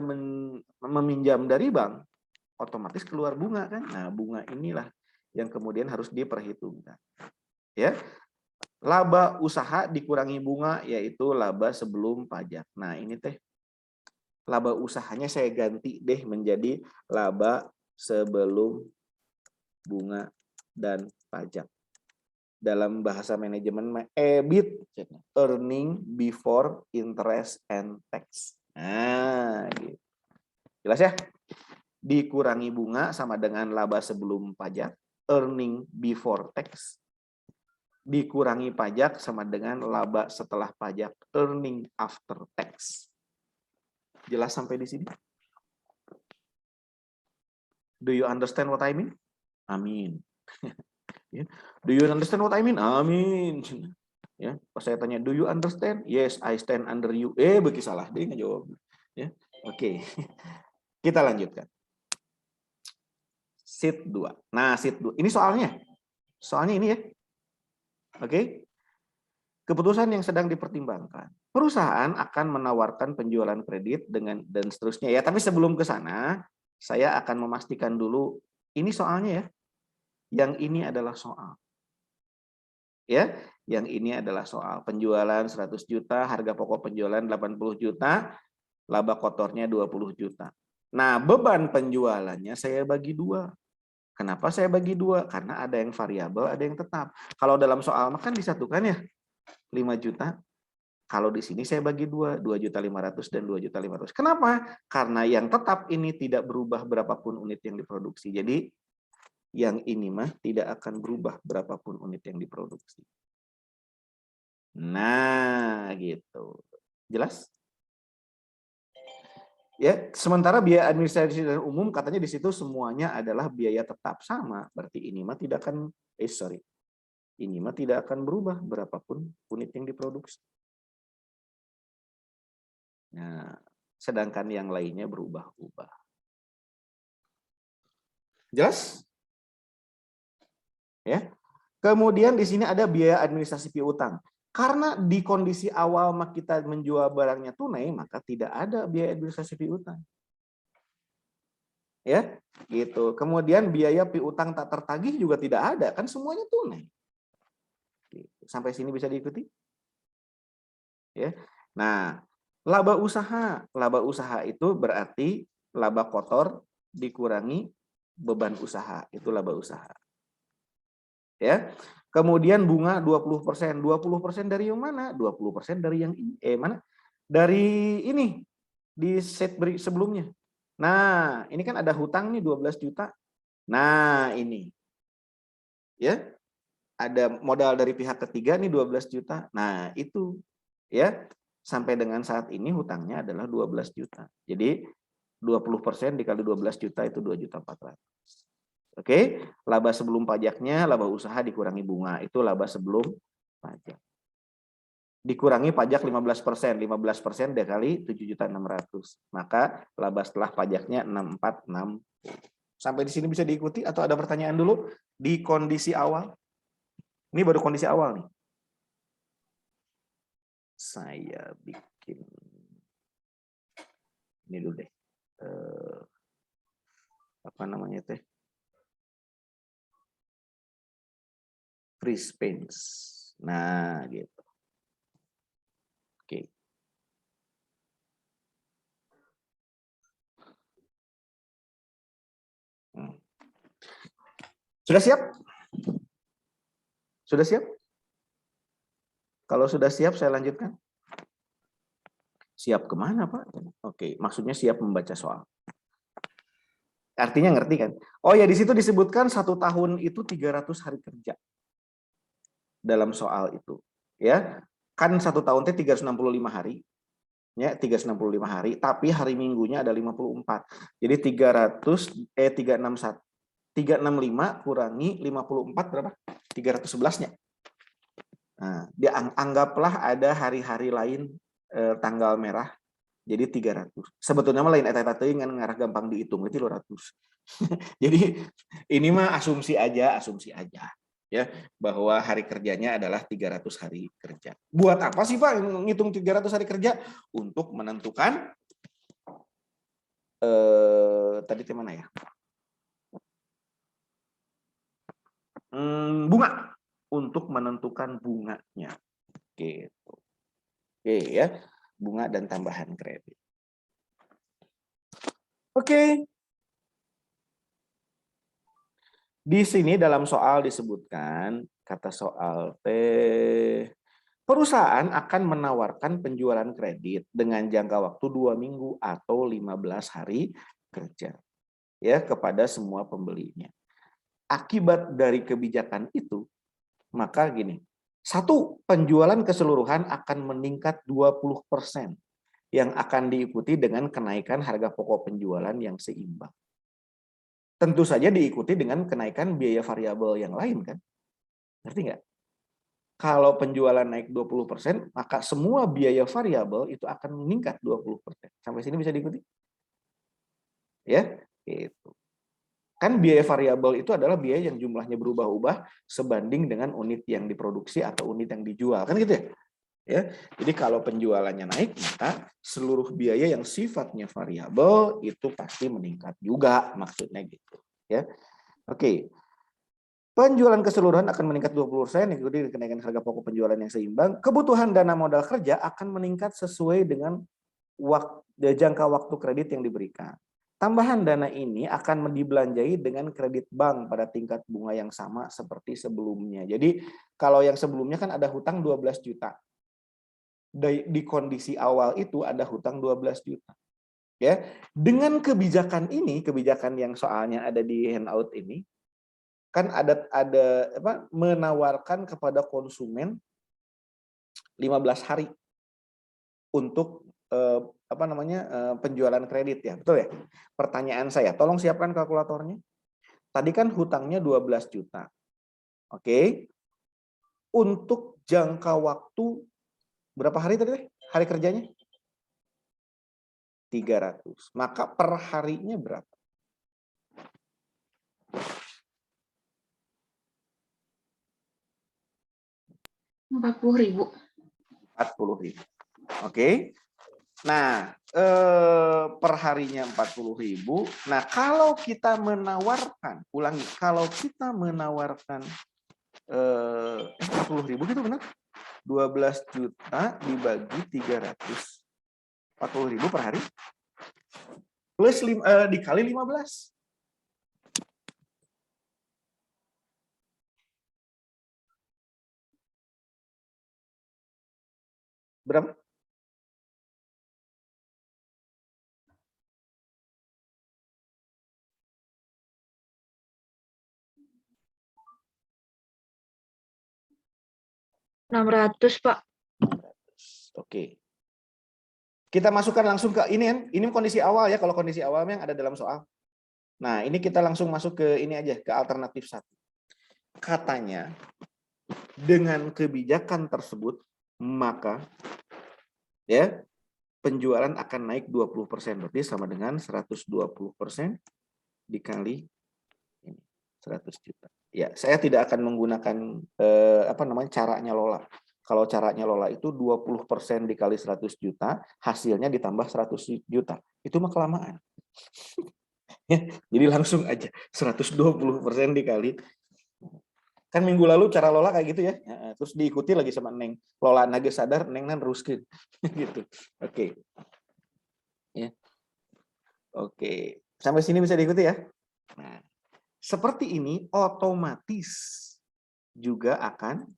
meminjam dari bank, otomatis keluar bunga kan. Nah, bunga inilah yang kemudian harus diperhitungkan. Ya. Laba usaha dikurangi bunga yaitu laba sebelum pajak. Nah, ini teh laba usahanya saya ganti deh menjadi laba sebelum bunga dan pajak. Dalam bahasa manajemen EBIT, earning before interest and tax. Nah, gitu. Jelas ya? Dikurangi bunga sama dengan laba sebelum pajak, earning before tax. Dikurangi pajak sama dengan laba setelah pajak, earning after tax. Jelas sampai di sini? Do you understand what I mean? Amin. Do you understand what I mean? Amin. Ya, pas saya tanya, do you understand? Yes, I stand under you. Begitu salah, dia nggak jawab. Ya, oke. Kita lanjutkan. Sheet 2. Nah, sheet 2. Ini soalnya. Soalnya ini ya. Oke. Keputusan yang sedang dipertimbangkan. Perusahaan akan menawarkan penjualan kredit dengan dan seterusnya ya. Tapi sebelum ke sana, saya akan memastikan dulu ini soalnya ya. Yang ini adalah soal. Ya, yang ini adalah soal penjualan 100 juta, harga pokok penjualan 80 juta, laba kotornya 20 juta. Nah, beban penjualannya saya bagi 2. Kenapa saya bagi 2? Karena ada yang variabel, ada yang tetap. Kalau dalam soal makan disatukan ya, 5 juta. Kalau di sini saya bagi 2, 2.500.000 dan 2.500.000. Kenapa? Karena yang tetap ini tidak berubah berapapun unit yang diproduksi. Jadi yang ini mah tidak akan berubah berapapun unit yang diproduksi. Nah, gitu. Jelas? Ya, sementara biaya administrasi dan umum katanya di situ semuanya adalah biaya tetap sama. Berarti ini mah tidak akan ini mah tidak akan berubah berapapun unit yang diproduksi. Nah, sedangkan yang lainnya berubah-ubah. Jelas? Ya. Kemudian di sini ada biaya administrasi piutang. Karena di kondisi awal kita menjual barangnya tunai, maka tidak ada biaya administrasi piutang. Ya, gitu. Kemudian biaya piutang tak tertagih juga tidak ada, kan semuanya tunai. Gitu. Sampai sini bisa diikuti? Ya. Nah, laba usaha itu berarti laba kotor dikurangi beban usaha, itu laba usaha. Ya. Kemudian bunga 20%. 20% dari yang mana? 20% dari yang ini. Mana? Dari ini di set sebelumnya. Nah, ini kan ada hutang nih 12 juta. Nah, ini. Ya. Ada modal dari pihak ketiga nih 12 juta. Nah, itu ya. Sampai dengan saat ini hutangnya adalah 12 juta. Jadi 20% dikali 12 juta itu 2.400.000. Oke, laba sebelum pajaknya, laba usaha dikurangi bunga, itu laba sebelum pajak. Dikurangi pajak 15%, 15% dikali 7.600.000. Maka laba setelah pajaknya 646. Sampai di sini bisa diikuti atau ada pertanyaan dulu di kondisi awal? Ini baru kondisi awal nih. Saya bikin ini dulu deh. Apa namanya teh? Free space. Nah, gitu. Oke. Sudah siap? Sudah siap? Kalau sudah siap, saya lanjutkan. Siap kemana, Pak? Oke, maksudnya siap membaca soal. Artinya ngerti kan? Oh ya, di situ disebutkan 1 tahun itu 300 hari kerja. Dalam soal itu. Ya, kan 1 tahun itu 365 hari. Ya, 365 hari, tapi hari Minggunya ada 54. Jadi 365 kurangi 54 berapa? 311-nya. Nah, anggaplah ada hari-hari lain tanggal merah jadi 300. Sebetulnya mah lain eta teuing ngarah gampang dihitung itu 200. Jadi ini mah asumsi aja ya bahwa hari kerjanya adalah 300 hari kerja. Buat apa sih Pak ngitung 300 hari kerja? Untuk menentukan tadi di mana ya? Bunga, untuk menentukan bunganya. Gitu. Oke ya, bunga dan tambahan kredit. Oke. Di sini dalam soal disebutkan, kata soal perusahaan akan menawarkan penjualan kredit dengan jangka waktu 2 minggu atau 15 hari kerja ya kepada semua pembelinya. Akibat dari kebijakan itu, maka gini, satu, penjualan keseluruhan akan meningkat 20% yang akan diikuti dengan kenaikan harga pokok penjualan yang seimbang. Tentu saja diikuti dengan kenaikan biaya variabel yang lain kan? Ngerti nggak? Kalau penjualan naik 20%, maka semua biaya variabel itu akan meningkat 20%. Sampai sini bisa diikuti? Ya, itu. Kan biaya variabel itu adalah biaya yang jumlahnya berubah-ubah sebanding dengan unit yang diproduksi atau unit yang dijual. Kan gitu ya? Ya, jadi kalau penjualannya naik, maka seluruh biaya yang sifatnya variabel itu pasti meningkat juga, maksudnya gitu. Ya, oke. Penjualan keseluruhan akan meningkat 20%, ikuti kenaikan harga pokok penjualan yang seimbang. Kebutuhan dana modal kerja akan meningkat sesuai dengan jangka waktu kredit yang diberikan. Tambahan dana ini akan dibelanjai dengan kredit bank pada tingkat bunga yang sama seperti sebelumnya. Jadi kalau yang sebelumnya kan ada hutang 12 juta. Di kondisi awal itu ada hutang 12 juta. Ya, dengan kebijakan ini, kebijakan yang soalnya ada di handout ini, kan ada apa, menawarkan kepada konsumen 15 hari untuk apa namanya penjualan kredit ya, betul ya? Pertanyaan saya, tolong siapkan kalkulatornya. Tadi kan hutangnya 12 juta. Oke. Untuk jangka waktu berapa hari tadi? Hari kerjanya? 300. Maka per harinya berapa? Rp40.000. 40.000. Oke. Nah, per harinya 40.000. Nah, kalau kita menawarkan, ulangi, kalau kita menawarkan 40.000 gitu benar? 12 juta dibagi 300. 40.000 per hari. Plus dikali 15. Berapa? Rp600, Pak. Oke. Kita masukkan langsung ke ini kan. Ini kondisi awal ya, kalau kondisi awal yang ada dalam soal. Nah, ini kita langsung masuk ke ini aja, ke alternatif 1. Katanya, dengan kebijakan tersebut, maka ya penjualan akan naik 20%. Berarti sama dengan 120% dikali ini, 100 juta. Ya, saya tidak akan menggunakan apa namanya caranya Lola. Kalau caranya Lola itu 20% dikali 100 juta, hasilnya ditambah 100 juta. Itu mah kelamaan. Ya, jadi langsung aja 120% dikali. Kan minggu lalu cara Lola kayak gitu ya. Terus diikuti lagi sama Neng. Lola naga sadar, Neng nan ruskin. Gitu. Oke. Ya. Oke. Sampai sini bisa diikuti ya. Nah, seperti ini otomatis juga akan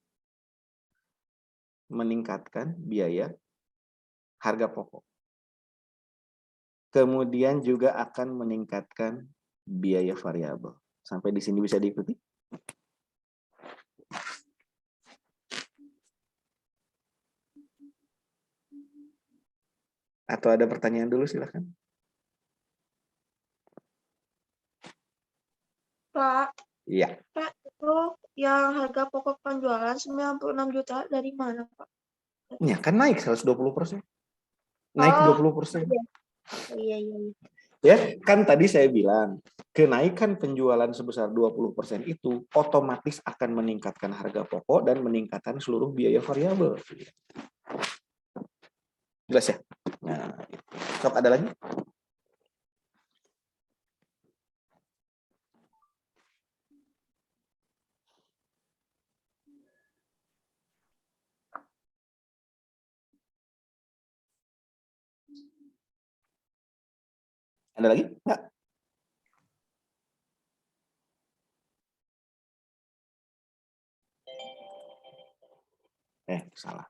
meningkatkan biaya harga pokok. Kemudian juga akan meningkatkan biaya variabel. Sampai di sini bisa diikuti? Atau ada pertanyaan dulu silakan. Pak, Iya. Pak, itu Yang harga pokok penjualan 96 juta dari mana, Pak? Ya kan naik 120%. Naik Oh, 20%. iya. Iya, iya. Ya, kan tadi saya bilang, kenaikan penjualan sebesar 20% itu otomatis akan meningkatkan harga pokok dan meningkatkan seluruh biaya variabel. Jelas ya? Nah, sok ada lagi? Ada lagi? Enggak? Salah.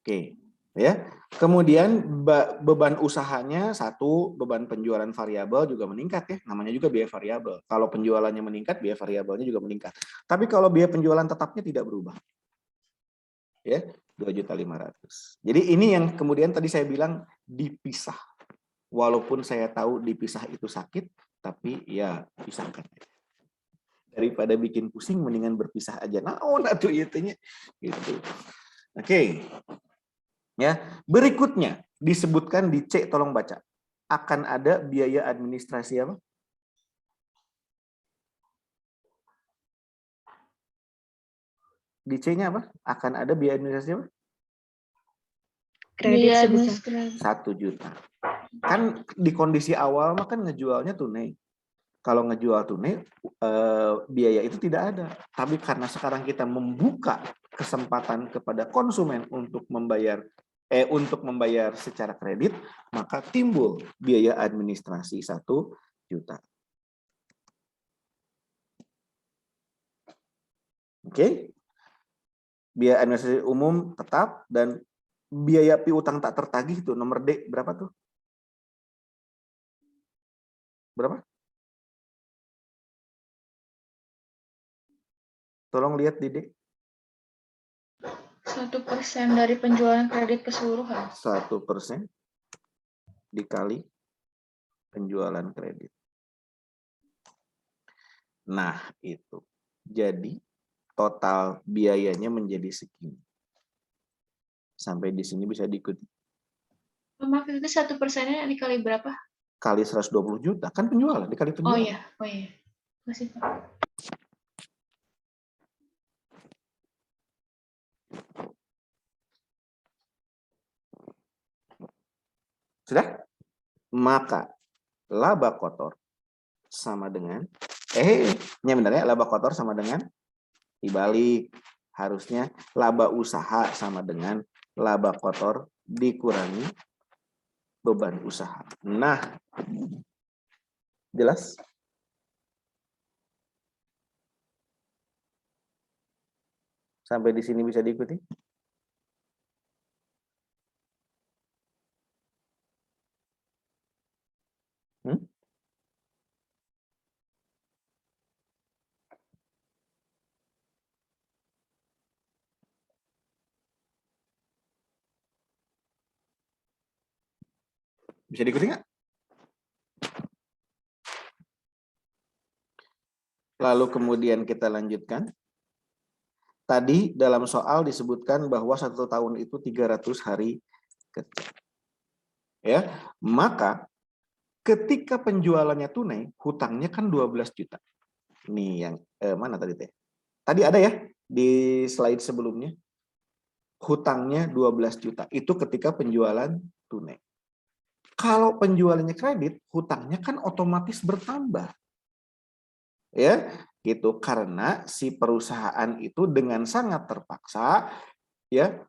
Oke, ya. Kemudian beban usahanya satu, beban penjualan variabel juga meningkat ya. Namanya juga biaya variabel. Kalau penjualannya meningkat, biaya variabelnya juga meningkat. Tapi kalau biaya penjualan tetapnya tidak berubah. Ya, 2.500.000. Jadi ini yang kemudian tadi saya bilang dipisah. Walaupun saya tahu dipisah itu sakit, tapi ya pisahkan. Daripada bikin pusing, mendingan berpisah aja. Nah, atuh itunya gitu. Oke. Ya, berikutnya disebutkan di C, tolong baca. Akan ada biaya administrasi apa? Di C-nya apa? Akan ada biaya administrasi apa? Kredit Biaya sebesar 1 juta. Kan di kondisi awal mah kan ngejualnya tunai. Kalau ngejual tunai, biaya itu tidak ada. Tapi karena sekarang kita membuka kesempatan kepada konsumen untuk membayar secara kredit, maka timbul biaya administrasi 1 juta. Oke? Biaya administrasi umum tetap, dan biaya piutang tak tertagih itu nomor D berapa tuh? Berapa? Tolong lihat di D. 1% dari penjualan kredit keseluruhan. 1% dikali penjualan kredit. Nah, itu. Jadi total biayanya menjadi segini. Sampai di sini bisa diikuti. Maaf, itu 1%-nya dikali berapa? Kali 120 juta. Kan penjualan, dikali Oh penjualan. iya, Masih, Pak. Sudah? Maka laba kotor sama dengan, ini benarnya laba kotor sama dengan, dibalik. Harusnya laba usaha sama dengan laba kotor dikurangi beban usaha. Nah, jelas? Sampai di sini bisa diikuti? Bisa diikuti nggak? Lalu kemudian kita lanjutkan. Tadi dalam soal disebutkan bahwa 1 tahun itu 300 hari kerja. Ya, maka ketika penjualannya tunai, hutangnya kan 12 juta. Ini yang mana tadi teh? Tadi ada ya di slide sebelumnya. Hutangnya 12 juta. Itu ketika penjualan tunai. Kalau penjualannya kredit, hutangnya kan otomatis bertambah. Ya, gitu, karena si perusahaan itu dengan sangat terpaksa ya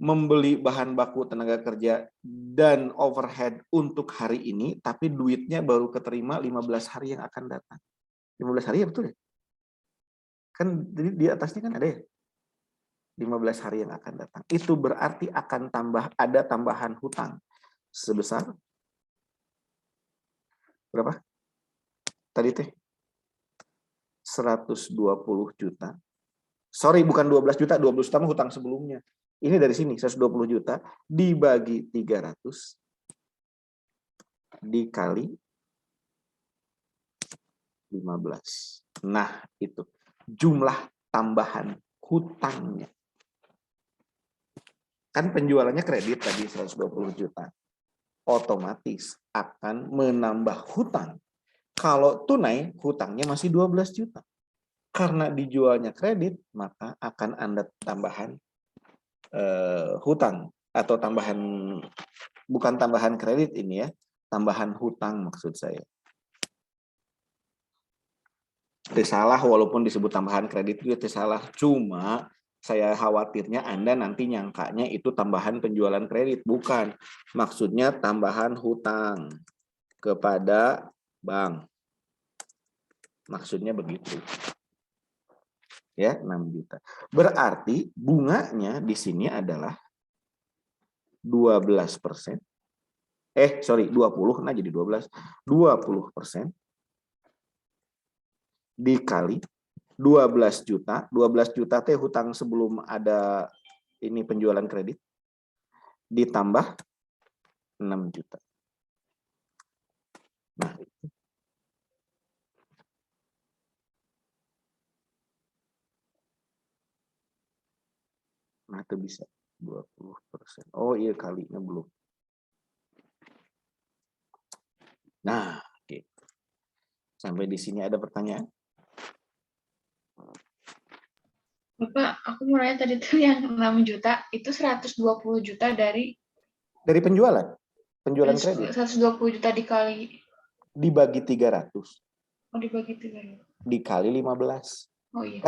membeli bahan baku tenaga kerja dan overhead untuk hari ini, tapi duitnya baru keterima 15 hari yang akan datang. 15 hari ya, betul ya? Kan di atasnya kan ada ya? 15 hari yang akan datang. Itu berarti akan ada tambahan hutang sebesar berapa? Tadi teh 120 juta. Sorry, bukan 12 juta, 12 juta hutang sebelumnya. Ini dari sini 120 juta dibagi 300 dikali 15. Nah, itu jumlah tambahan hutangnya. Kan penjualannya kredit tadi 120 juta. Otomatis akan menambah hutang. Kalau tunai, hutangnya masih 12 juta. Karena dijualnya kredit, maka akan ada tambahan hutang. Atau tambahan, bukan tambahan kredit ini ya, tambahan hutang maksud saya. Salah walaupun disebut tambahan kredit itu salah. Cuma saya khawatirnya Anda nanti nyangkanya itu tambahan penjualan kredit. Bukan. Maksudnya tambahan hutang kepada bank. Maksudnya begitu. Ya, 6 juta. Berarti bunganya di sini adalah 12%. 20, nah jadi 12. 20% dikali 12 juta. 12 juta teh hutang sebelum ada ini penjualan kredit. Ditambah 6 juta. Nah, itu bisa 20%. Oh iya, kalinya belum. Nah, oke. Sampai di sini ada pertanyaan? Bapak, aku mau nanya tadi tuh yang 6 juta, itu 120 juta dari Penjualan kredit 120 juta dikali, dibagi 300 dibagi 3. dikali 15. Oh iya.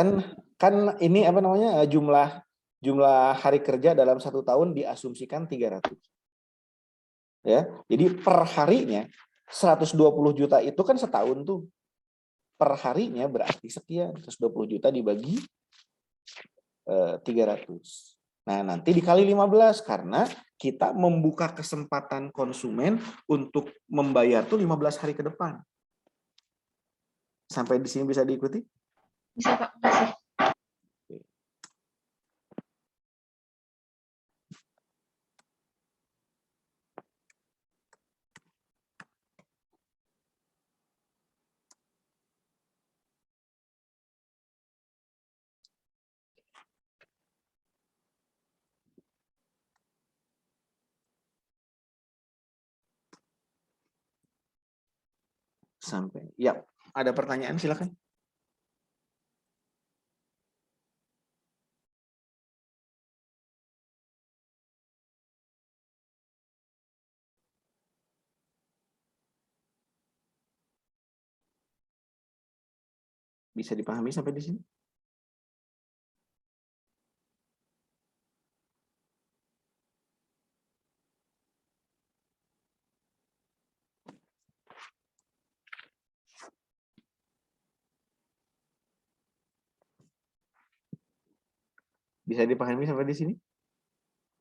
Kan ini apa namanya, jumlah hari kerja dalam 1 tahun diasumsikan 300. Ya, jadi per harinya 120 juta itu kan setahun tuh. Per harinya berarti sekian. 120 juta dibagi 300. Nah, nanti dikali 15 karena kita membuka kesempatan konsumen untuk membayar tuh 15 hari ke depan. Sampai di sini bisa diikuti? Bisa, Pak. Kasih. Sampai. Ya, ada pertanyaan silakan. Bisa dipahami sampai di sini? Bisa dipahami sampai di sini?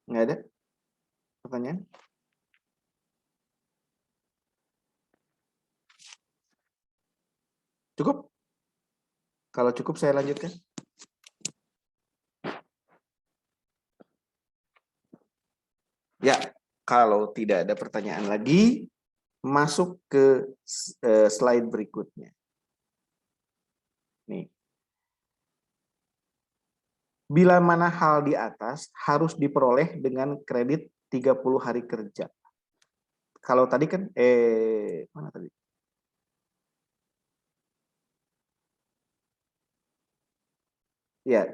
Nggak ada pertanyaan? Cukup? Kalau cukup saya lanjutkan. Ya, kalau tidak ada pertanyaan lagi, masuk ke slide berikutnya. Nih. Bila mana hal di atas harus diperoleh dengan kredit 30 hari kerja. Kalau tadi kan mana tadi? Ya,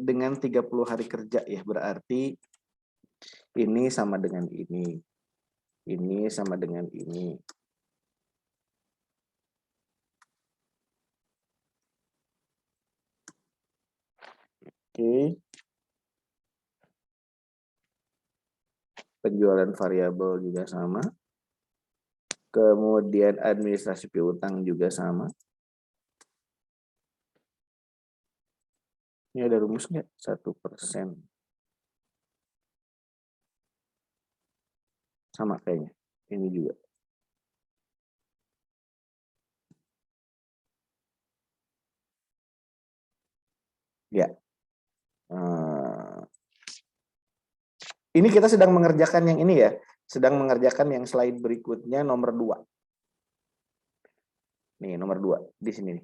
dengan 30 hari kerja ya, berarti ini sama dengan ini. Ini sama dengan ini. Oke. Penjualan variabel juga sama. Kemudian administrasi piutang juga sama. Ini ada rumus nggak? 1%. Sama kayaknya. Ini juga. Ya. Ini kita sedang mengerjakan yang ini ya. sedang mengerjakan yang slide berikutnya nomor 2. Nih, nomor 2 di sini nih.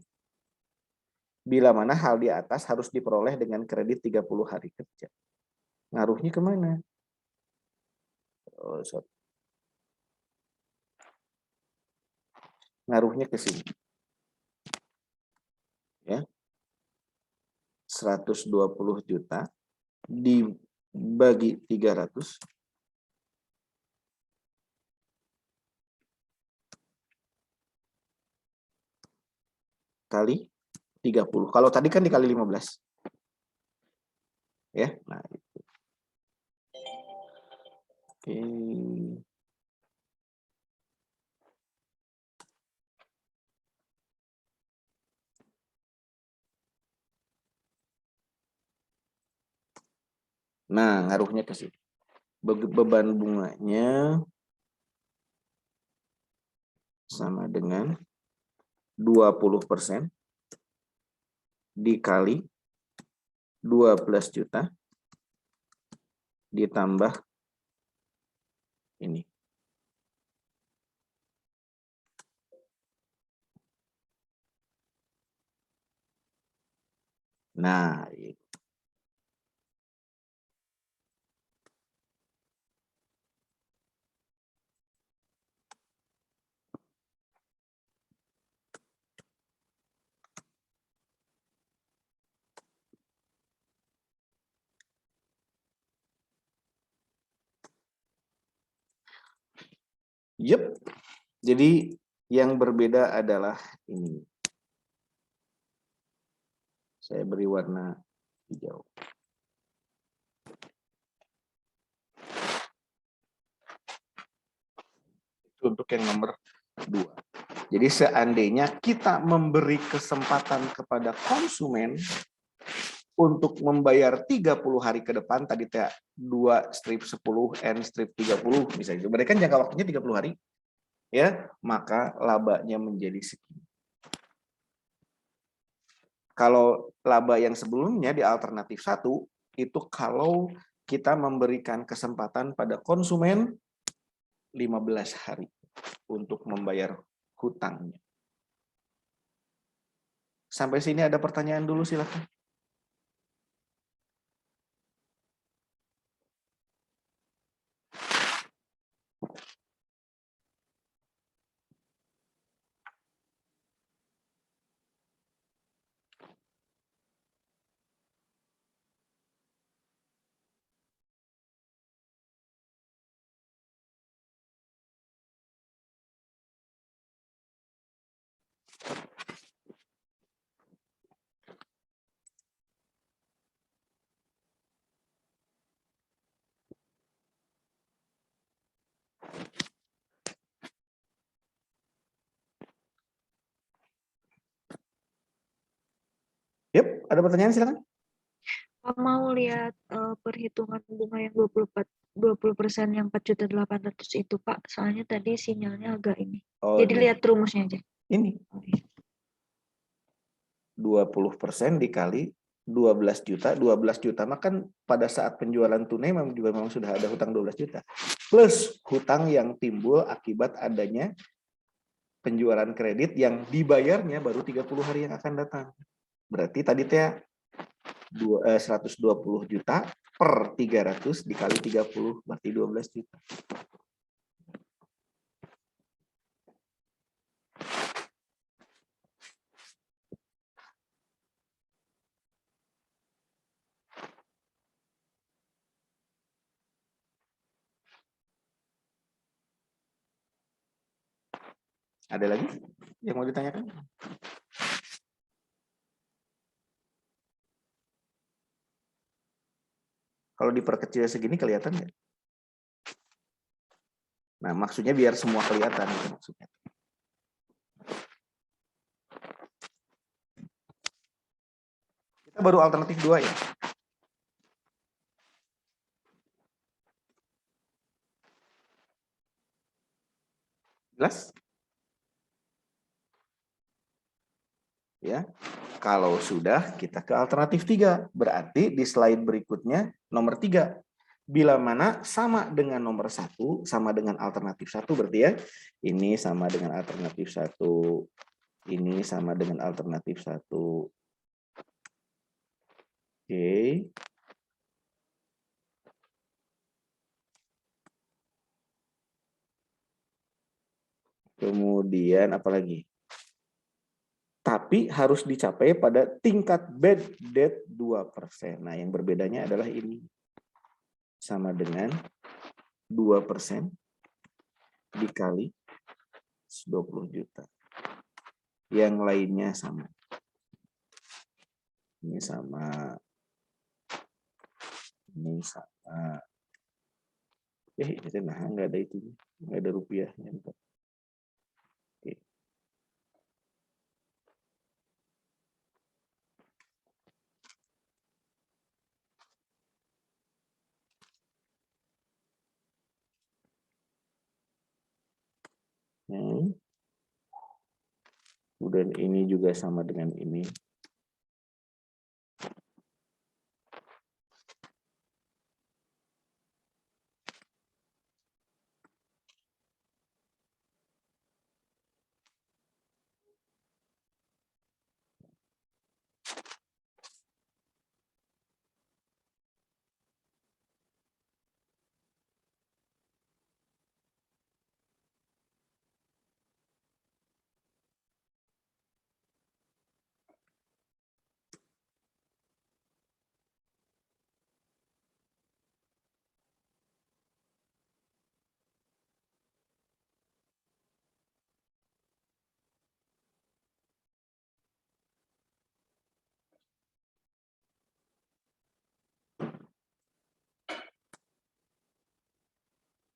Bila mana hal di atas harus diperoleh dengan kredit 30 hari kerja. Ngaruhnya kemana? Oh, sorry. Ngaruhnya ke sini. Ya. 120 juta dibagi 300 kali 30. Kalau tadi kan dikali 15. Ya, nah itu. Oke. Nah, ngaruhnya ke sini. Beban bunganya sama dengan 20% dikali 12 juta ditambah ini. Nah, itu. Yep. Jadi yang berbeda adalah ini. Saya beri warna hijau. Itu untuk yang nomor 2. Jadi seandainya kita memberi kesempatan kepada konsumen untuk membayar 30 hari ke depan, tadi 2 strip 10, N strip 30 misalnya. Berarti kan jangka waktunya 30 hari. Ya, maka labanya menjadi segini. Kalau laba yang sebelumnya di alternatif 1, itu kalau kita memberikan kesempatan pada konsumen 15 hari untuk membayar hutangnya. Sampai sini ada pertanyaan dulu, silakan. Yep, ada pertanyaan silakan. Mau lihat perhitungan bunga yang 20% yang 4.800.000 itu, Pak. Soalnya tadi sinyalnya agak ini. Oh, Jadi ini. lihat rumusnya aja. Ini. 20% dikali 12 juta. 12 juta makan pada saat penjualan tunai memang sudah ada hutang 12 juta. Plus hutang yang timbul akibat adanya penjualan kredit yang dibayarnya baru 30 hari yang akan datang. Berarti tadi 120 juta per 300 dikali 30 berarti 12 juta. Ada lagi yang mau ditanyakan? Kalau diperkecil segini kelihatan nggak? Nah, maksudnya biar semua kelihatan gitu maksudnya. Kita baru alternatif 2 ya. Jelas? Ya. Kalau sudah kita ke alternatif 3. Berarti di slide berikutnya nomor 3. bila mana sama dengan nomor 1, sama dengan alternatif 1 berarti ya. Ini sama dengan alternatif 1. Ini sama dengan alternatif 1. Oke. Kemudian apa lagi? Tapi harus dicapai pada tingkat bad debt 2%. Nah, yang berbedanya adalah ini. Sama dengan 2% dikali 20 juta. Yang lainnya sama. Ini sama. Ini sama. Itu nah, nggak ada itu. Nggak ada rupiahnya. Oke. Kemudian ini juga sama dengan ini.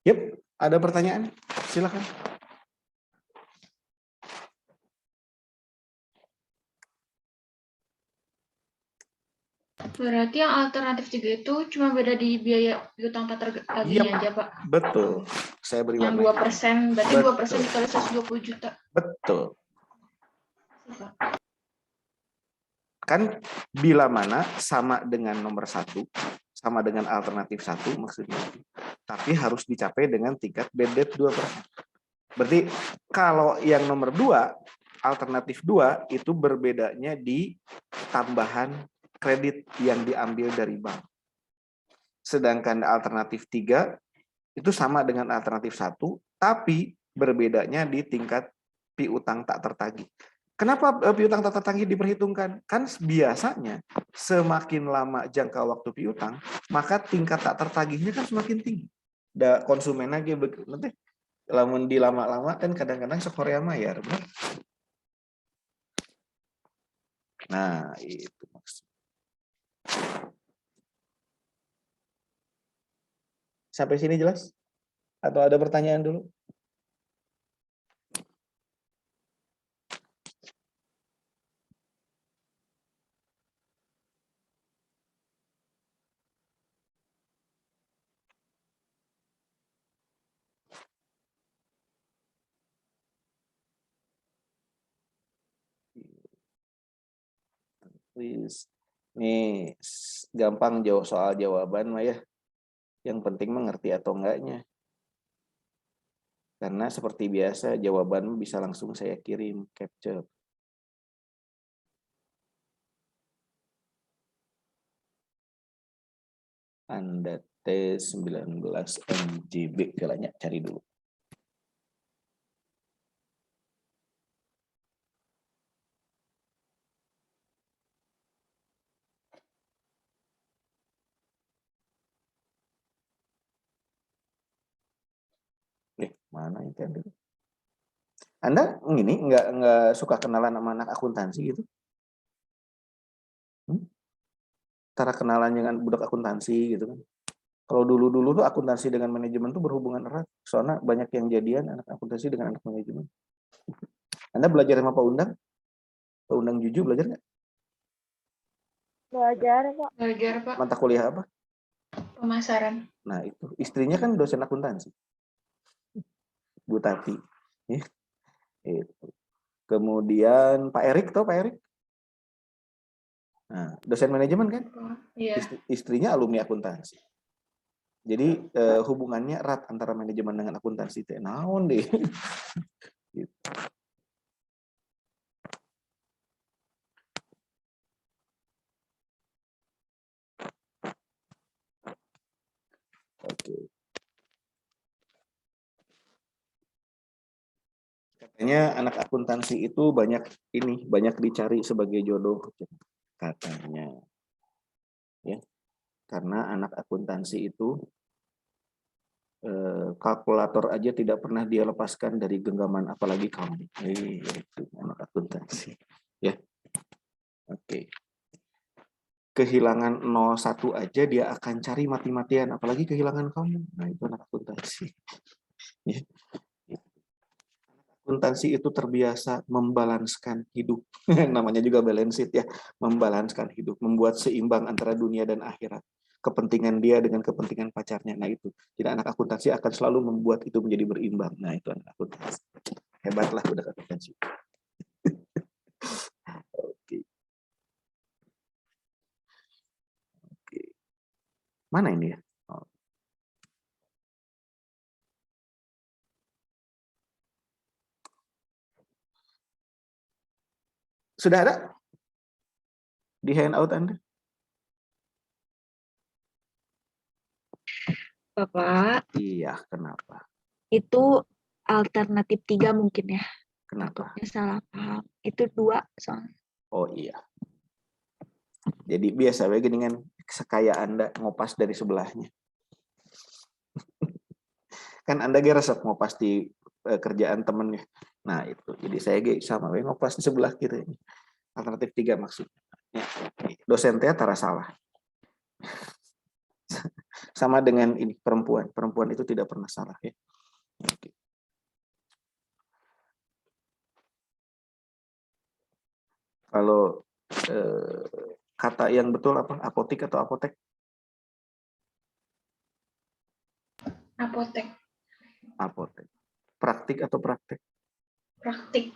Yep, ada pertanyaan? Silakan. Berarti yang alternatif 3 itu cuma beda di biaya piutang tak tertagihnya aja, Pak. Betul. Saya beri Yang warna. 2%, berarti Betul. 2% dikali 120 juta. Betul. Pak. Kan bila mana sama dengan nomor 1, sama dengan alternatif 1 maksudnya. Tapi harus dicapai dengan tingkat bad debt 2%. Berarti kalau yang nomor 2, alternatif 2 itu berbedanya di tambahan kredit yang diambil dari bank. Sedangkan alternatif 3 itu sama dengan alternatif 1, tapi berbedanya di tingkat piutang tak tertagih. Kenapa piutang tak tertagih diperhitungkan? Kan biasanya semakin lama jangka waktu piutang, maka tingkat tak tertagihnya kan semakin tinggi. Da konsumen lagi nanti lamun di lama-lama kan kadang-kadang Korea mayar, benar? Nah, itu maksud. Sampai sini jelas? Atau ada pertanyaan dulu? Please. Nih, gampang jawab soal jawaban mah ya. Yang penting mengerti atau enggaknya. Karena seperti biasa jawaban bisa langsung saya kirim capture. Anda T19 MJB kalanya cari dulu. Mana itu Anda? Anda ini nggak suka kenalan sama anak akuntansi gitu? Cara kenalan dengan budak akuntansi gitu kan? Kalau dulu tuh akuntansi dengan manajemen tuh berhubungan erat. Soalnya banyak yang jadian anak akuntansi dengan anak manajemen. Anda belajar sama Pak Undang? Pak Undang Juju belajar nggak? Belajar, Pak. Belajar, Pak. Mata kuliah apa? Pemasaran. Nah itu istrinya kan dosen akuntansi, Bu Tati. Ya. Itu. Kemudian Pak Erik, tau Pak Erik? Nah, dosen manajemen kan? Iya. Istrinya alumni akuntansi. Jadi hubungannya erat antara manajemen dengan akuntansi teh naon deh. Gitu. Oke. Katanya anak akuntansi itu banyak dicari sebagai jodoh katanya. Ya. Karena anak akuntansi itu kalkulator aja tidak pernah dia lepaskan dari genggaman, apalagi kamu. Itu anak akuntansi. Ya. Oke. Kehilangan 01 aja dia akan cari mati-matian, apalagi kehilangan kamu. Nah, itu anak akuntansi. Ya. Akuntansi itu terbiasa membalanskan hidup. Namanya juga balance sheet ya, membalanskan hidup, membuat seimbang antara dunia dan akhirat. Kepentingan dia dengan kepentingan pacarnya. Nah itu, tidak anak akuntansi akan selalu membuat itu menjadi berimbang. Nah itu anak akuntansi. Hebatlah udah akuntansi. Oke. Oke. Mana ini ya? Oh. Sudah ada di handout Anda? Bapak, Iya, kenapa? itu alternatif 3 mungkin ya. Kenapa? Takutnya salah paham. Itu 2 soalnya. Oh iya. Jadi biasa gini kan, sekaya Anda ngopas dari sebelahnya. Kan Anda resep ngopas di kerjaan temennya. Nah itu, jadi saya sama ngopas di sebelah kiri. Alternatif 3 maksudnya. Ya, dosen teh tara salah. Sama dengan ini perempuan itu tidak pernah salah ya. Kalau kata yang betul apa? Apotik atau apotek? Apotek. Apotek. Praktik atau praktek? Praktik.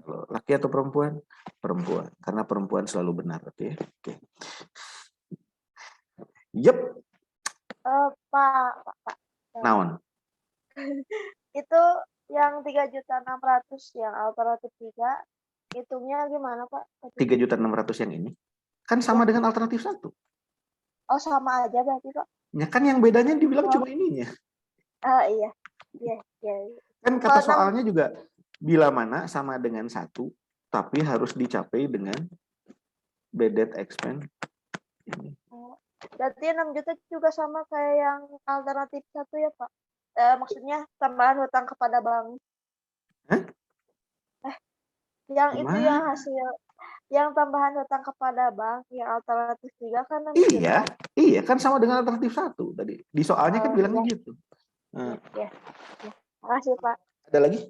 Kalau laki atau perempuan? Perempuan. Karena perempuan selalu benar. Ya. Oke. Yep. Pak. Naon? Itu yang 3.600.000 yang alternatif 3, hitungnya gimana Pak? 3.600.000 yang ini kan sama Ya. dengan alternatif 1. Oh sama aja berarti Pak? Ya kan yang bedanya dibilang cuma ininya. Iya. Kan kata soalnya juga bila mana sama dengan 1, tapi harus dicapai dengan bad expense. Berarti 6 juta juga sama kayak yang alternatif 1 ya Pak? Maksudnya tambahan hutang kepada bank. Hah? Yang Gimana? itu yang hasil yang tambahan hutang kepada bank yang alternatif 3 kan 6 juta. Iya kan sama dengan alternatif 1 tadi. Di soalnya kan bilangnya Ya. gitu. Ya. Makasih Pak. Ada lagi?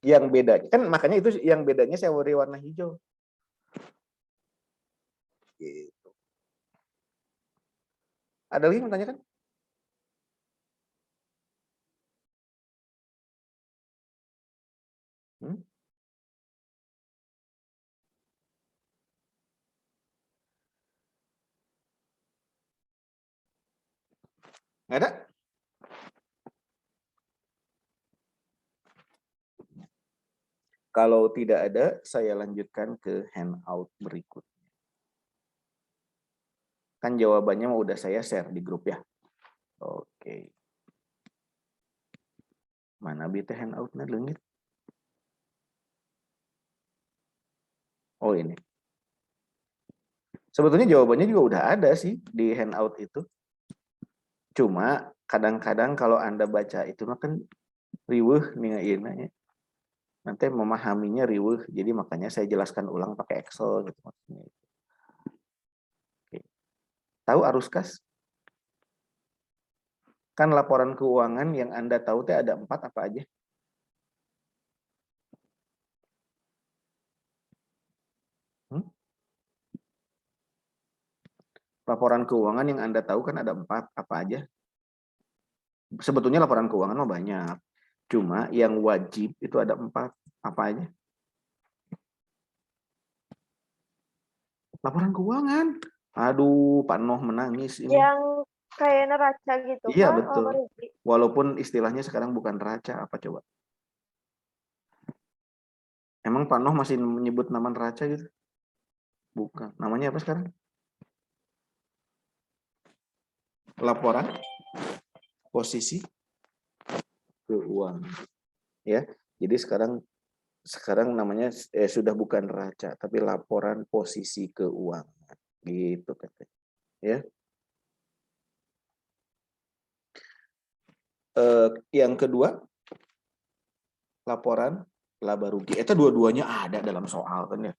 Yang beda kan makanya itu yang bedanya saya beri warna hijau. Gitu. Ada lagi yang mau tanyakan? Nggak ada? Kalau tidak ada, saya lanjutkan ke handout berikut. Kan jawabannya mau udah saya share di grup ya. Oke. Mana bete handoutnya leungit? Oh ini. Sebetulnya jawabannya juga udah ada sih di handout itu. Cuma kadang-kadang kalau Anda baca itu mah kan riweuh nih ya. Nanti memahaminya riweuh, jadi makanya saya jelaskan ulang pakai Excel gitu maksudnya. Oke. Tahu arus kas? Kan laporan keuangan yang Anda tahu teh ada 4 apa aja? Laporan keuangan yang Anda tahu kan ada 4 apa aja? Sebetulnya laporan keuangan mah banyak. Cuma yang wajib itu ada 4 apa aja? Laporan keuangan. Aduh, Pak Noh menangis ini. Yang kayak neraca gitu, Iya, Pak, betul. laba rugi. Walaupun istilahnya sekarang bukan neraca, apa coba? Emang Pak Noh masih menyebut nama neraca gitu? Bukan. Namanya apa sekarang? Laporan posisi keuangan. Ya. Jadi sekarang namanya sudah bukan neraca, tapi laporan posisi keuangan. Gitu katanya. Ya. Yang kedua, laporan laba rugi. Itu dua-duanya ada dalam soal kan ya.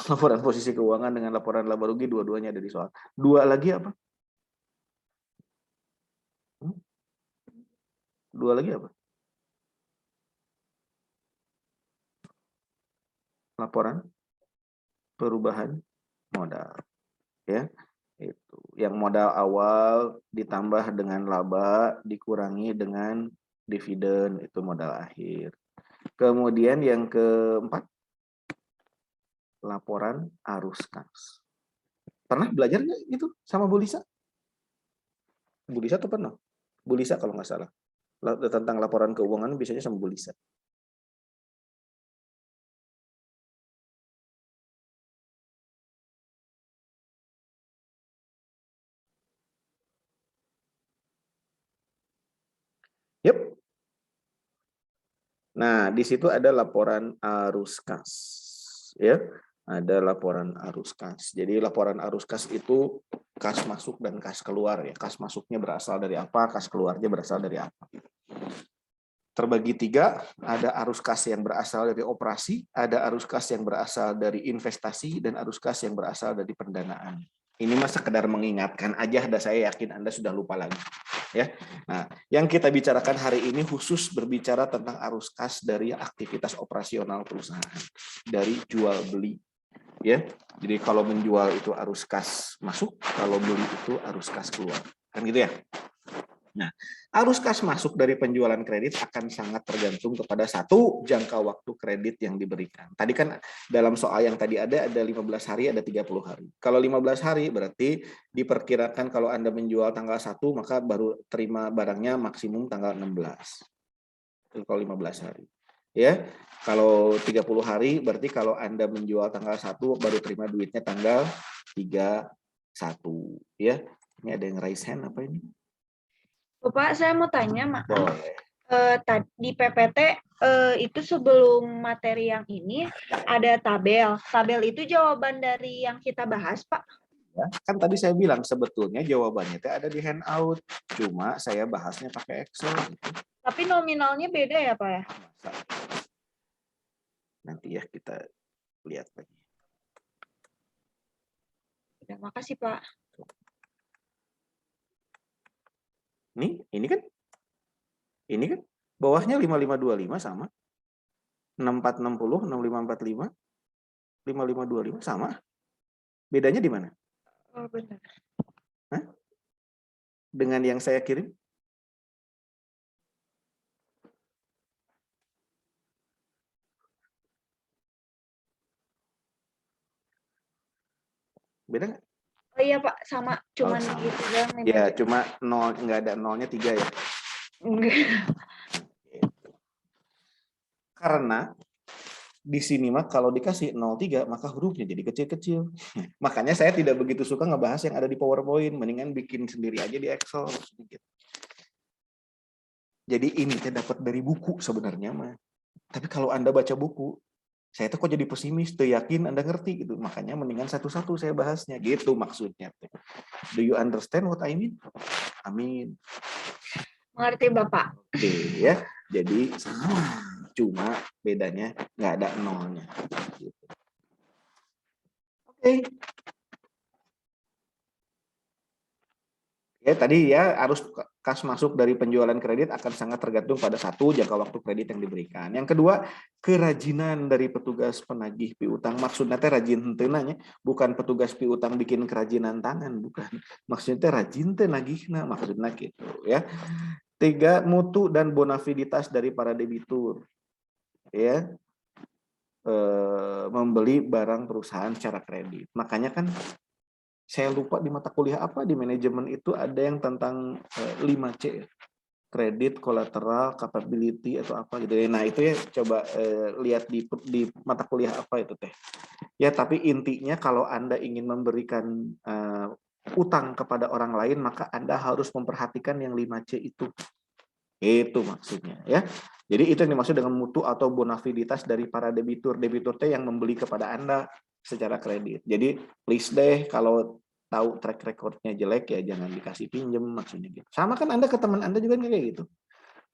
Laporan posisi keuangan dengan laporan laba rugi dua-duanya ada di soal. Dua lagi apa? Dua lagi apa? Laporan perubahan modal. Ya. Itu. Yang modal awal ditambah dengan laba dikurangi dengan dividen, itu modal akhir. Kemudian yang keempat, laporan arus kas. Pernah belajar nggak itu sama Bu Lisa? Bu Lisa tuh pernah? Bu Lisa kalau nggak salah. Tentang laporan keuangan biasanya sama Bu Lisa. Yep. Nah, di situ ada laporan arus kas. Ya, ada laporan arus kas. Jadi laporan arus kas itu kas masuk dan kas keluar ya. Kas masuknya berasal dari apa, kas keluarnya berasal dari apa. Terbagi tiga, ada arus kas yang berasal dari operasi, ada arus kas yang berasal dari investasi, dan arus kas yang berasal dari pendanaan. Ini mah sekedar mengingatkan aja, dan saya yakin Anda sudah lupa lagi. Ya, nah, yang kita bicarakan hari ini khusus berbicara tentang arus kas dari aktivitas operasional perusahaan, dari jual beli. Ya, jadi kalau menjual itu arus kas masuk, kalau beli itu arus kas keluar, kan gitu ya. Nah, arus kas masuk dari penjualan kredit akan sangat tergantung kepada satu, jangka waktu kredit yang diberikan. Tadi kan dalam soal yang tadi ada 15 hari, ada 30 hari. Kalau 15 hari berarti diperkirakan kalau Anda menjual tanggal 1, maka baru terima barangnya maksimum tanggal 16. Itu kalau 15 hari. Ya, kalau 30 hari berarti kalau Anda menjual tanggal 1 baru terima duitnya tanggal 31. Ya, ini ada yang raise hand apa ini? Bapak, saya mau tanya, maaf. Boleh. Di PPT itu sebelum materi yang ini ada tabel. Tabel itu jawaban dari yang kita bahas, Pak. Ya, kan tadi saya bilang sebetulnya jawabannya itu ada di handout. Cuma saya bahasnya pakai Excel. Gitu. Tapi nominalnya beda ya, Pak ya? Nanti ya kita lihat lagi. Terima kasih, Pak. Ini kan bawahnya 5525 sama 6460, 6545, 5525 sama. Bedanya di mana? Oh, benar. Hah? Dengan yang saya kirim? Beda nggak? Oh iya, Pak, sama. Cuman sama. gitu doang. Ya, cuma nol, nggak ada nolnya 3 ya. Karena di sini mah kalau dikasih 03 maka hurufnya jadi kecil-kecil. Makanya saya tidak begitu suka ngebahas yang ada di PowerPoint, mendingan bikin sendiri aja di Excel. Jadi ini saya dapat dari buku sebenarnya mah. Tapi kalau Anda baca buku, saya tuh kok jadi pesimis, tuh yakin Anda ngerti gitu. Makanya mendingan satu-satu saya bahasnya, gitu maksudnya. Do you understand what I mean? Amin. Mengerti, Bapak. Oke ya. Jadi sama, cuma bedanya nggak ada nolnya. Gitu. Oke. Ya tadi ya arus kas masuk dari penjualan kredit akan sangat tergantung pada satu, jangka waktu kredit yang diberikan. Yang kedua, kerajinan dari petugas penagih piutang. Maksudnya rajin tenanya, bukan petugas piutang bikin kerajinan tangan, bukan. Maksudnya rajin tenagihna, maksudnya gitu ya. 3, mutu dan bonafiditas dari para debitur. Ya. Membeli barang perusahaan secara kredit. Makanya kan saya lupa di mata kuliah apa di manajemen itu ada yang tentang 5C, kredit, kolateral, capability atau apa gitu ya. Nah itu ya coba lihat di mata kuliah apa itu teh. Ya tapi intinya kalau Anda ingin memberikan utang kepada orang lain maka Anda harus memperhatikan yang 5C itu. Itu maksudnya ya. Jadi itu yang dimaksud dengan mutu atau bonafiditas dari para debitur. Debitur teh yang membeli kepada Anda secara kredit. Jadi please deh kalau tahu track recordnya jelek ya jangan dikasih pinjem maksudnya gitu. Sama kan Anda ke teman Anda juga kayak gitu.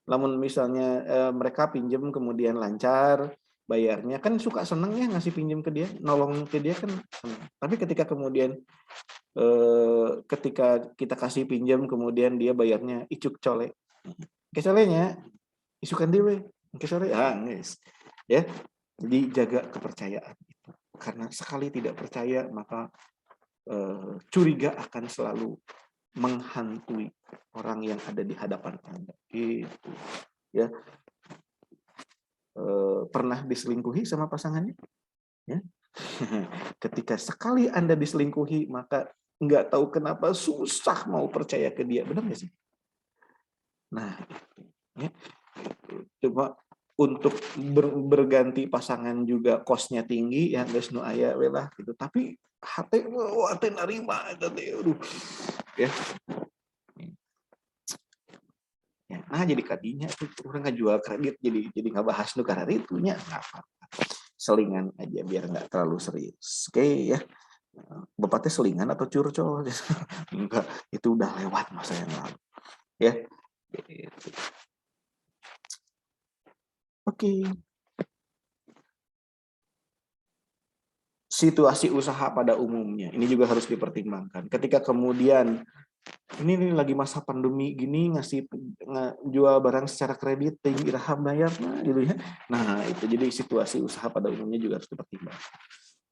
Namun misalnya mereka pinjem kemudian lancar bayarnya kan suka seneng ya ngasih pinjem ke dia, nolong ke dia kan seneng. Tapi ketika kemudian ketika kita kasih pinjam kemudian dia bayarnya icuk cole. Kecolenya isukan dewe. Kecole guys. Ya. Jadi jaga kepercayaan itu. Karena sekali tidak percaya maka curiga akan selalu menghantui orang yang ada di hadapan Anda. Gitu. Ya. Pernah diselingkuhi sama pasangannya? Ya. Ketika sekali Anda diselingkuhi, maka nggak tahu kenapa susah mau percaya ke dia. Benar nggak sih? Nah, ya. Coba untuk berganti pasangan juga kosnya tinggi ya guys nu aya we lah gitu. Tapi hati narima eta teh aduh. Ya. Ya, nah jadi kadinya tuh orang ngejual kredit jadi nggak bahas nu karena itunya nggak apa-apa. Selingan aja biar nggak terlalu serius. Oke ya. Bapaknya selingan atau curcol? Enggak, itu udah lewat masa yang lalu. Ya. Gitu. Oke. Situasi usaha pada umumnya ini juga harus dipertimbangkan. Ketika kemudian ini nih lagi masa pandemi gini jual barang secara kredit tinggi iraha bayar gitu ya. Nah, itu jadi situasi usaha pada umumnya juga harus dipertimbangkan.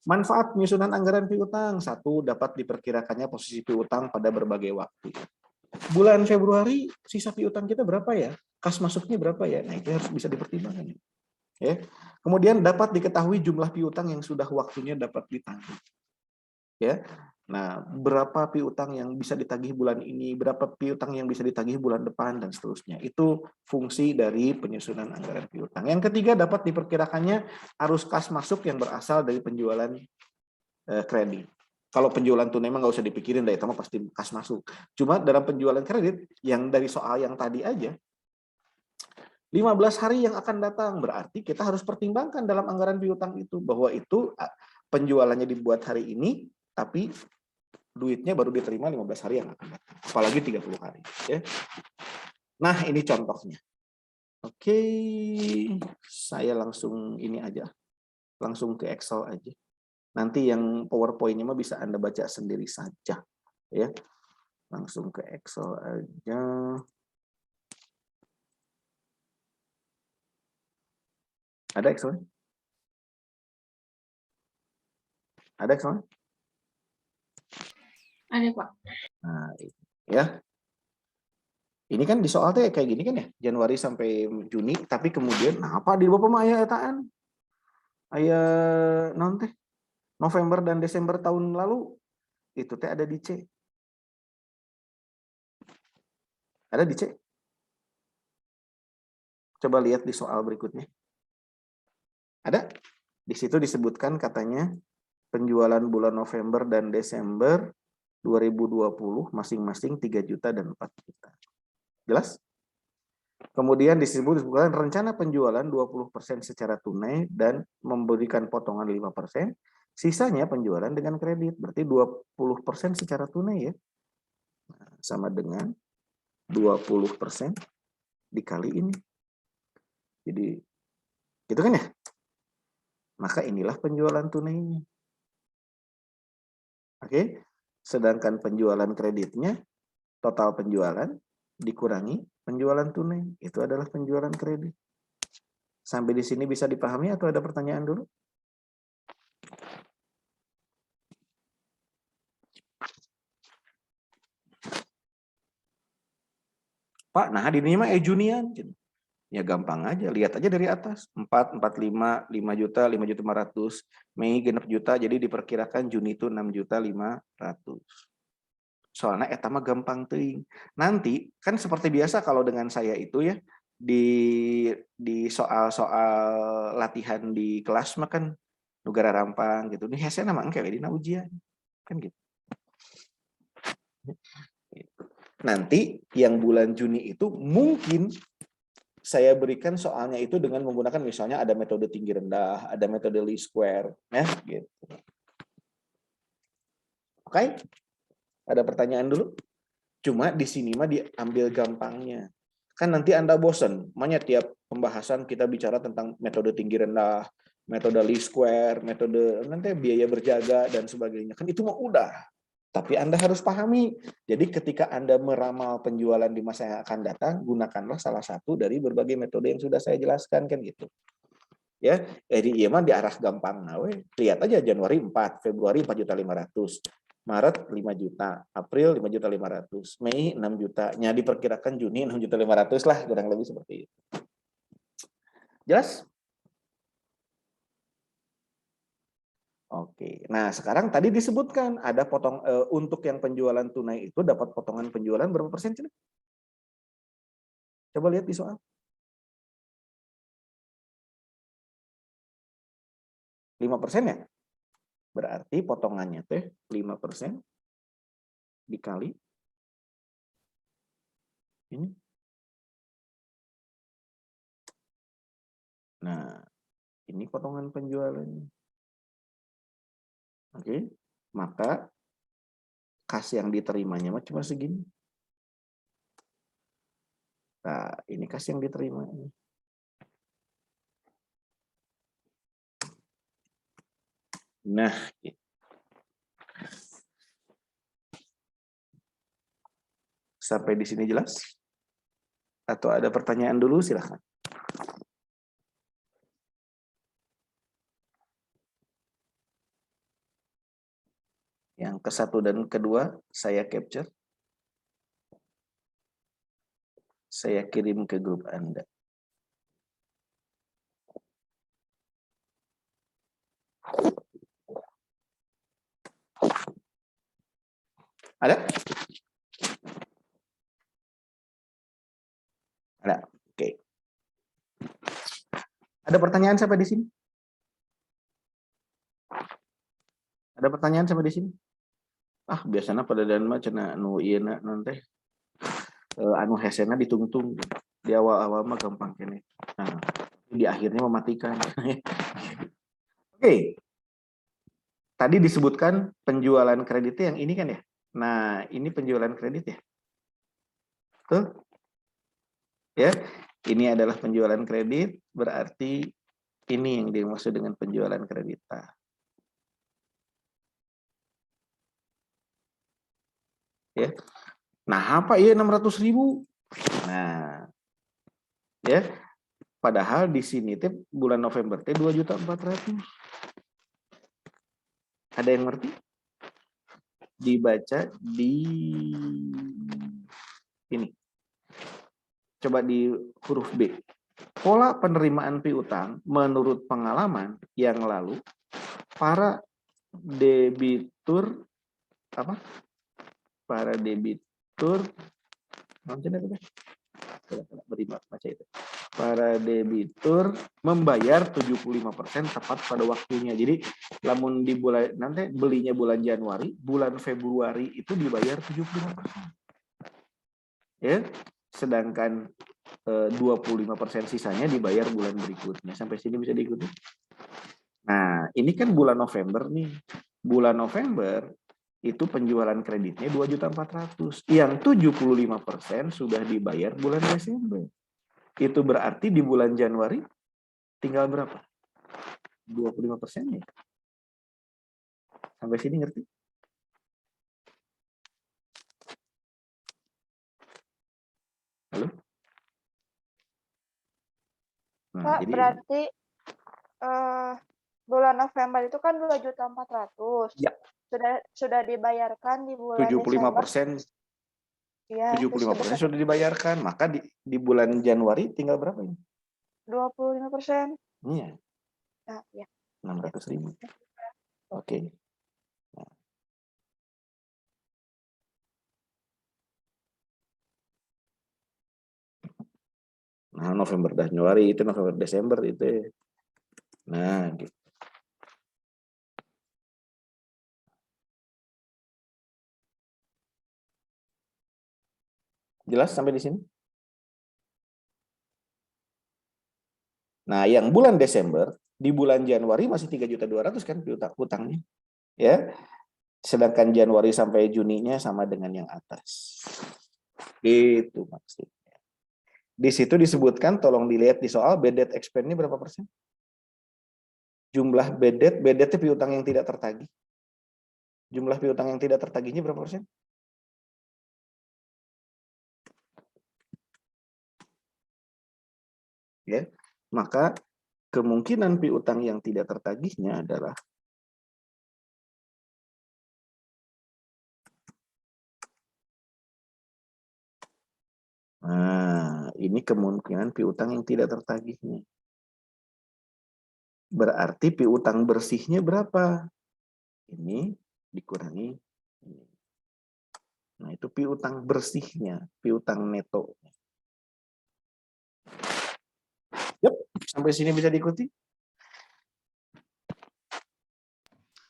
Manfaat penyusunan anggaran piutang. 1, dapat diperkirakannya posisi piutang pada berbagai waktu. Bulan Februari sisa piutang kita berapa ya? Kas masuknya berapa ya? Nah, itu harus bisa dipertimbangkan. Ya. Kemudian dapat diketahui jumlah piutang yang sudah waktunya dapat ditagih. Ya. Nah, berapa piutang yang bisa ditagih bulan ini, berapa piutang yang bisa ditagih bulan depan dan seterusnya. Itu fungsi dari penyusunan anggaran piutang. Yang ketiga, dapat diperkirakannya arus kas masuk yang berasal dari penjualan kredit. Kalau penjualan tunai memang nggak usah dipikirin, itu mah pasti kas masuk. Cuma dalam penjualan kredit yang dari soal yang tadi aja 15 hari yang akan datang berarti kita harus pertimbangkan dalam anggaran piutang itu bahwa itu penjualannya dibuat hari ini tapi duitnya baru diterima 15 hari yang akan datang. Apalagi 30 hari. Ya. Nah, ini contohnya. Oke, saya langsung ini aja. Langsung ke Excel aja. Nanti yang PowerPoint-nya mah bisa Anda baca sendiri saja. Ya. Langsung ke Excel aja. Ada Excel? Ada Excel? Ada, Pak. Nah, ya. Ini kan di soal teh kayak gini kan ya, Januari sampai Juni, tapi kemudian nah apa di Bapak mah aya etaan? Aya non teh November dan Desember tahun lalu itu teh ada di C. Ada di C. Coba lihat di soal berikutnya. Ada? Di situ disebutkan katanya penjualan bulan November dan Desember 2020 masing-masing 3 juta dan 4 juta. Jelas? Kemudian disebutkan rencana penjualan 20% secara tunai dan memberikan potongan 5%. Sisanya penjualan dengan kredit. Berarti 20% secara tunai ya. Sama dengan 20% dikali ini. Jadi, gitu kan ya? Maka inilah penjualan tunainya. Oke? Sedangkan penjualan kreditnya, total penjualan dikurangi penjualan tunai. Itu adalah penjualan kredit. Sampai di sini bisa dipahami atau ada pertanyaan dulu? Pak, nah di ini mah Junian. Ya gampang aja, lihat aja dari atas. 4, 45, 5 juta, 5 juta 500. Mei genep juta, jadi diperkirakan Juni itu 6 juta 500. Soalnya eta mah gampang teuing. Nanti kan seperti biasa kalau dengan saya itu ya di soal-soal latihan di kelas mah kan negara rampang gitu. Ini hese nama engke dina ujian. Kan gitu. Nanti yang bulan Juni itu mungkin saya berikan soalnya itu dengan menggunakan misalnya ada metode tinggi rendah, ada metode least square, ya gitu. Oke? Ada pertanyaan dulu? Cuma di sini mah diambil gampangnya. Kan nanti Anda bosan, makanya tiap pembahasan kita bicara tentang metode tinggi rendah, metode least square, metode nanti biaya berjaga dan sebagainya. Kan itu mah udah. Tapi Anda harus pahami. Jadi ketika Anda meramal penjualan di masa yang akan datang, gunakanlah salah satu dari berbagai metode yang sudah saya jelaskan kan gitu. Ya, jadi iya mah di arah gampang. Nah, lihat aja Januari 4, Februari 4.500.000, Maret 5 juta, April 5.500.000, Mei 6 juta. Nya diperkirakan Juni 6.500.000 lah, kurang lebih seperti itu. Jelas? Oke, nah sekarang tadi disebutkan ada untuk yang penjualan tunai itu dapat potongan penjualan berapa persen? Coba lihat di soal. 5% ya? Berarti potongannya teh 5% dikali ini. Nah, ini potongan penjualannya. Oke, maka kas yang diterimanya mah cuma segini. Nah, ini kas yang diterima. Nah, sampai di sini jelas? Atau ada pertanyaan dulu? Silahkan. Yang ke-1 dan kedua saya capture. Saya kirim ke grup Anda. Ada? Ada. Oke. Ada pertanyaan sampai di sini? Ada pertanyaan sampai di sini? Ah, biasanya pada dan mah cenah anu ieu nanti anu hesena ditungtung. Di awal-awal mah gampang kene. Nah, di akhirnya mematikan. Oke. Tadi disebutkan penjualan kreditnya yang ini kan ya? Nah, ini penjualan kredit ya? Tuh. Ya, ini adalah penjualan kredit, berarti ini yang dimaksud dengan penjualan kredit. Ya. Nah, apa ya 600.000? Nah, ya. Padahal di sini teh bulan November teh 2.400.000. Ada yang ngerti? Dibaca di ini. Coba di huruf B. Pola penerimaan piutang menurut pengalaman yang lalu, para debitur apa? Para debitur baca itu. Para debitur membayar 75% tepat pada waktunya. Jadi lamun di bulan nanti belinya bulan Januari, bulan Februari itu dibayar 75%. Ya. Sedangkan 25% sisanya dibayar bulan berikutnya. Sampai sini bisa diikuti. Nah, ini kan bulan November nih. Bulan November itu penjualan kreditnya 2.400.000. Yang 75% sudah dibayar bulan Desember. Itu berarti di bulan Januari tinggal berapa? 25% ya? Sampai sini ngerti? Halo? Nah, Pak, jadi berarti bulan November itu kan 2.400.000. ya, Sudah dibayarkan di bulan 75%. Desember. Iya, terus 75% sudah dibayarkan, maka di bulan Januari tinggal berapa ini? 25%. Iya, Ah, ya. 600.000. Oke. Nah, November Januari itu November Desember itu. Nah, gitu. Jelas sampai di sini? Nah, yang bulan Desember, di bulan Januari masih 3.200.000 kan hutangnya. Ya. Sedangkan Januari sampai Juninya sama dengan yang atas. Itu maksudnya. Di situ disebutkan, tolong dilihat di soal, bad debt expense ini berapa persen? Jumlah bad debt itu piutang yang tidak tertagih. Jumlah piutang yang tidak tertagihnya berapa persen? Ya, maka kemungkinan piutang yang tidak tertagihnya adalah ini kemungkinan piutang yang tidak tertagihnya. Berarti piutang bersihnya berapa? Ini dikurangi ini. Nah, itu piutang bersihnya, piutang neto. Yep, sampai sini bisa diikuti?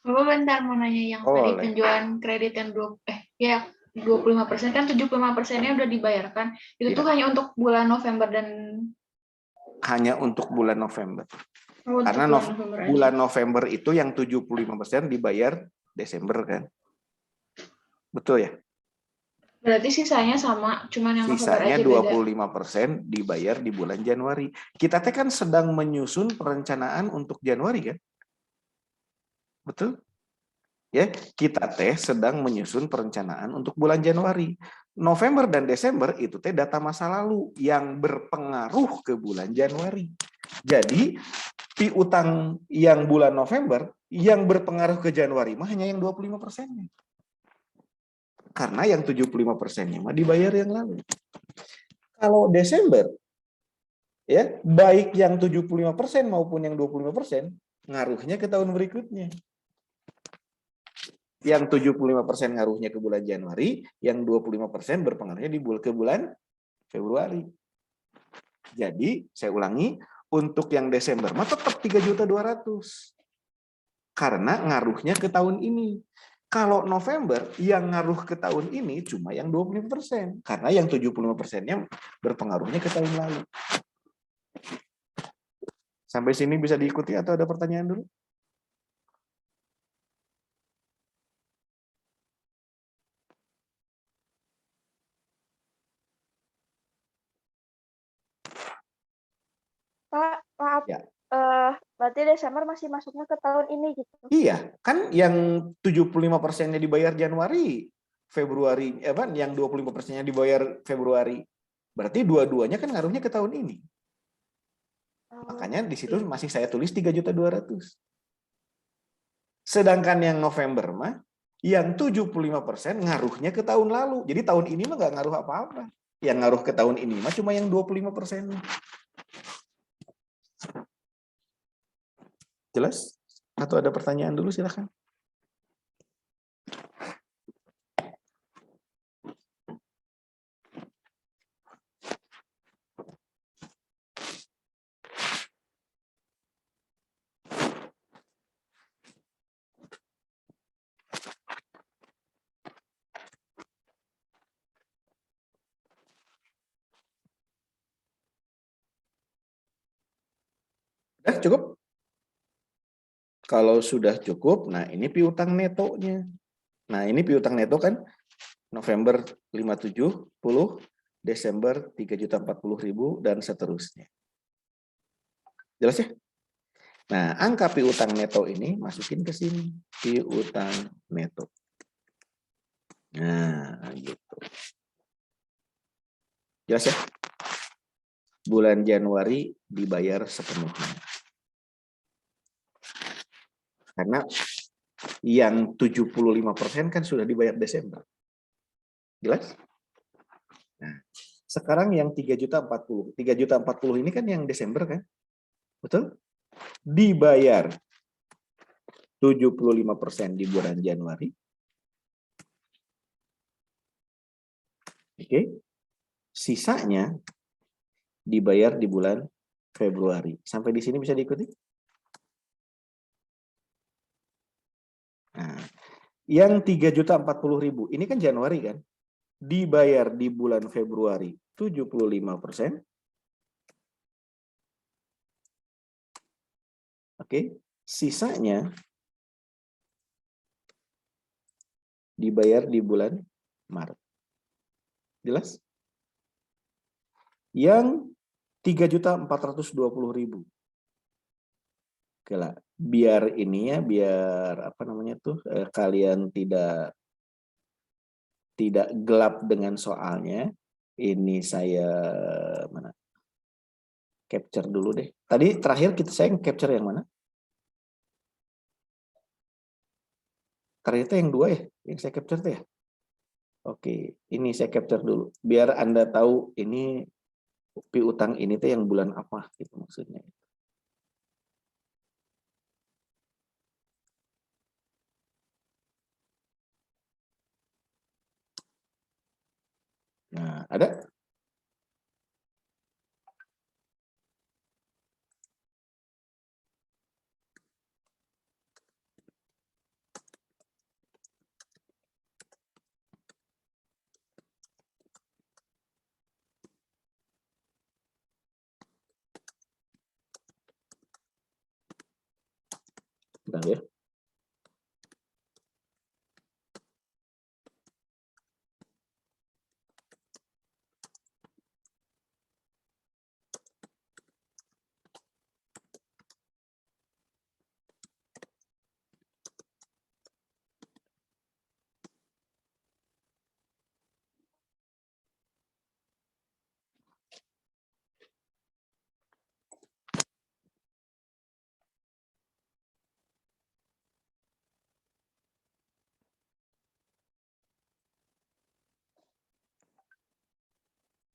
Bapak bentar mau nanya yang tadi Boleh. penjualan kredit yang 25% kan 75%-nya udah dibayarkan. Itu Ya. tuh hanya untuk bulan November dan Hanya untuk bulan November. untuk Karena bulan November aja. bulan November itu yang 75% dibayar Desember kan? Betul ya? Berarti sisanya sama, cuman yang November Sisanya aja beda. 25% dibayar di bulan Januari. Kita teh kan sedang menyusun perencanaan untuk Januari kan? Betul? Ya, kita teh sedang menyusun perencanaan untuk bulan Januari. November dan Desember itu teh data masa lalu yang berpengaruh ke bulan Januari. Jadi, piutang yang bulan November yang berpengaruh ke Januari mah hanya yang 25%-nya. Karena yang 75%-nya mah dibayar yang lalu. Kalau Desember, ya baik yang 75% maupun yang 25% ngaruhnya ke tahun berikutnya. Yang 75% ngaruhnya ke bulan Januari, yang 25% berpengaruhnya ke bulan Februari. Jadi, saya ulangi, untuk yang Desember mah tetap 3.200.000. Karena ngaruhnya ke tahun ini. Kalau November yang ngaruh ke tahun ini cuma yang 25%. Karena yang 75%-nya berpengaruhnya ke tahun lalu. Sampai sini bisa diikuti atau ada pertanyaan dulu? Pak, maaf. Ya. Berarti Desember masih masuknya ke tahun ini gitu. Iya, kan yang 75%-nya dibayar Januari, Februari, yang 25%-nya dibayar Februari. Berarti dua-duanya kan ngaruhnya ke tahun ini. Makanya di situ masih saya tulis 3.200.000. Sedangkan yang November mah yang 75% ngaruhnya ke tahun lalu. Jadi tahun ini mah nggak ngaruh apa-apa. Yang ngaruh ke tahun ini mah cuma yang 25%. Jelas? Atau ada pertanyaan dulu silakan. Udah cukup? Kalau sudah cukup, nah ini piutang netonya. Nah ini piutang neto kan November 570, Desember 3.040.000 dan seterusnya. Jelas ya? Nah, angka piutang neto ini masukin ke sini, piutang neto. Nah, gitu. Jelas ya? Bulan Januari dibayar sepenuhnya. Karena yang 75% kan sudah dibayar Desember. Jelas? Nah, sekarang yang 3.040. 3.040 ini kan yang Desember kan? Betul? Dibayar 75% di bulan Januari. Oke. Sisanya dibayar di bulan Februari. Sampai di sini bisa diikuti? Nah, yang 3.040.000 ini kan Januari kan? Dibayar di bulan Februari 75%. Oke, sisanya dibayar di bulan Maret. Jelas? Yang 3.420.000. Oke lah, biar ini ya, biar apa namanya tuh kalian tidak gelap dengan soalnya. Ini saya mana? Capture dulu deh. Tadi terakhir saya capture yang mana? Terakhir itu yang 2 ya, yang saya capture tuh ya. Oke, ini saya capture dulu. Biar Anda tahu ini piutang ini tuh yang bulan apa gitu maksudnya. Nah, ada? Bentar ya.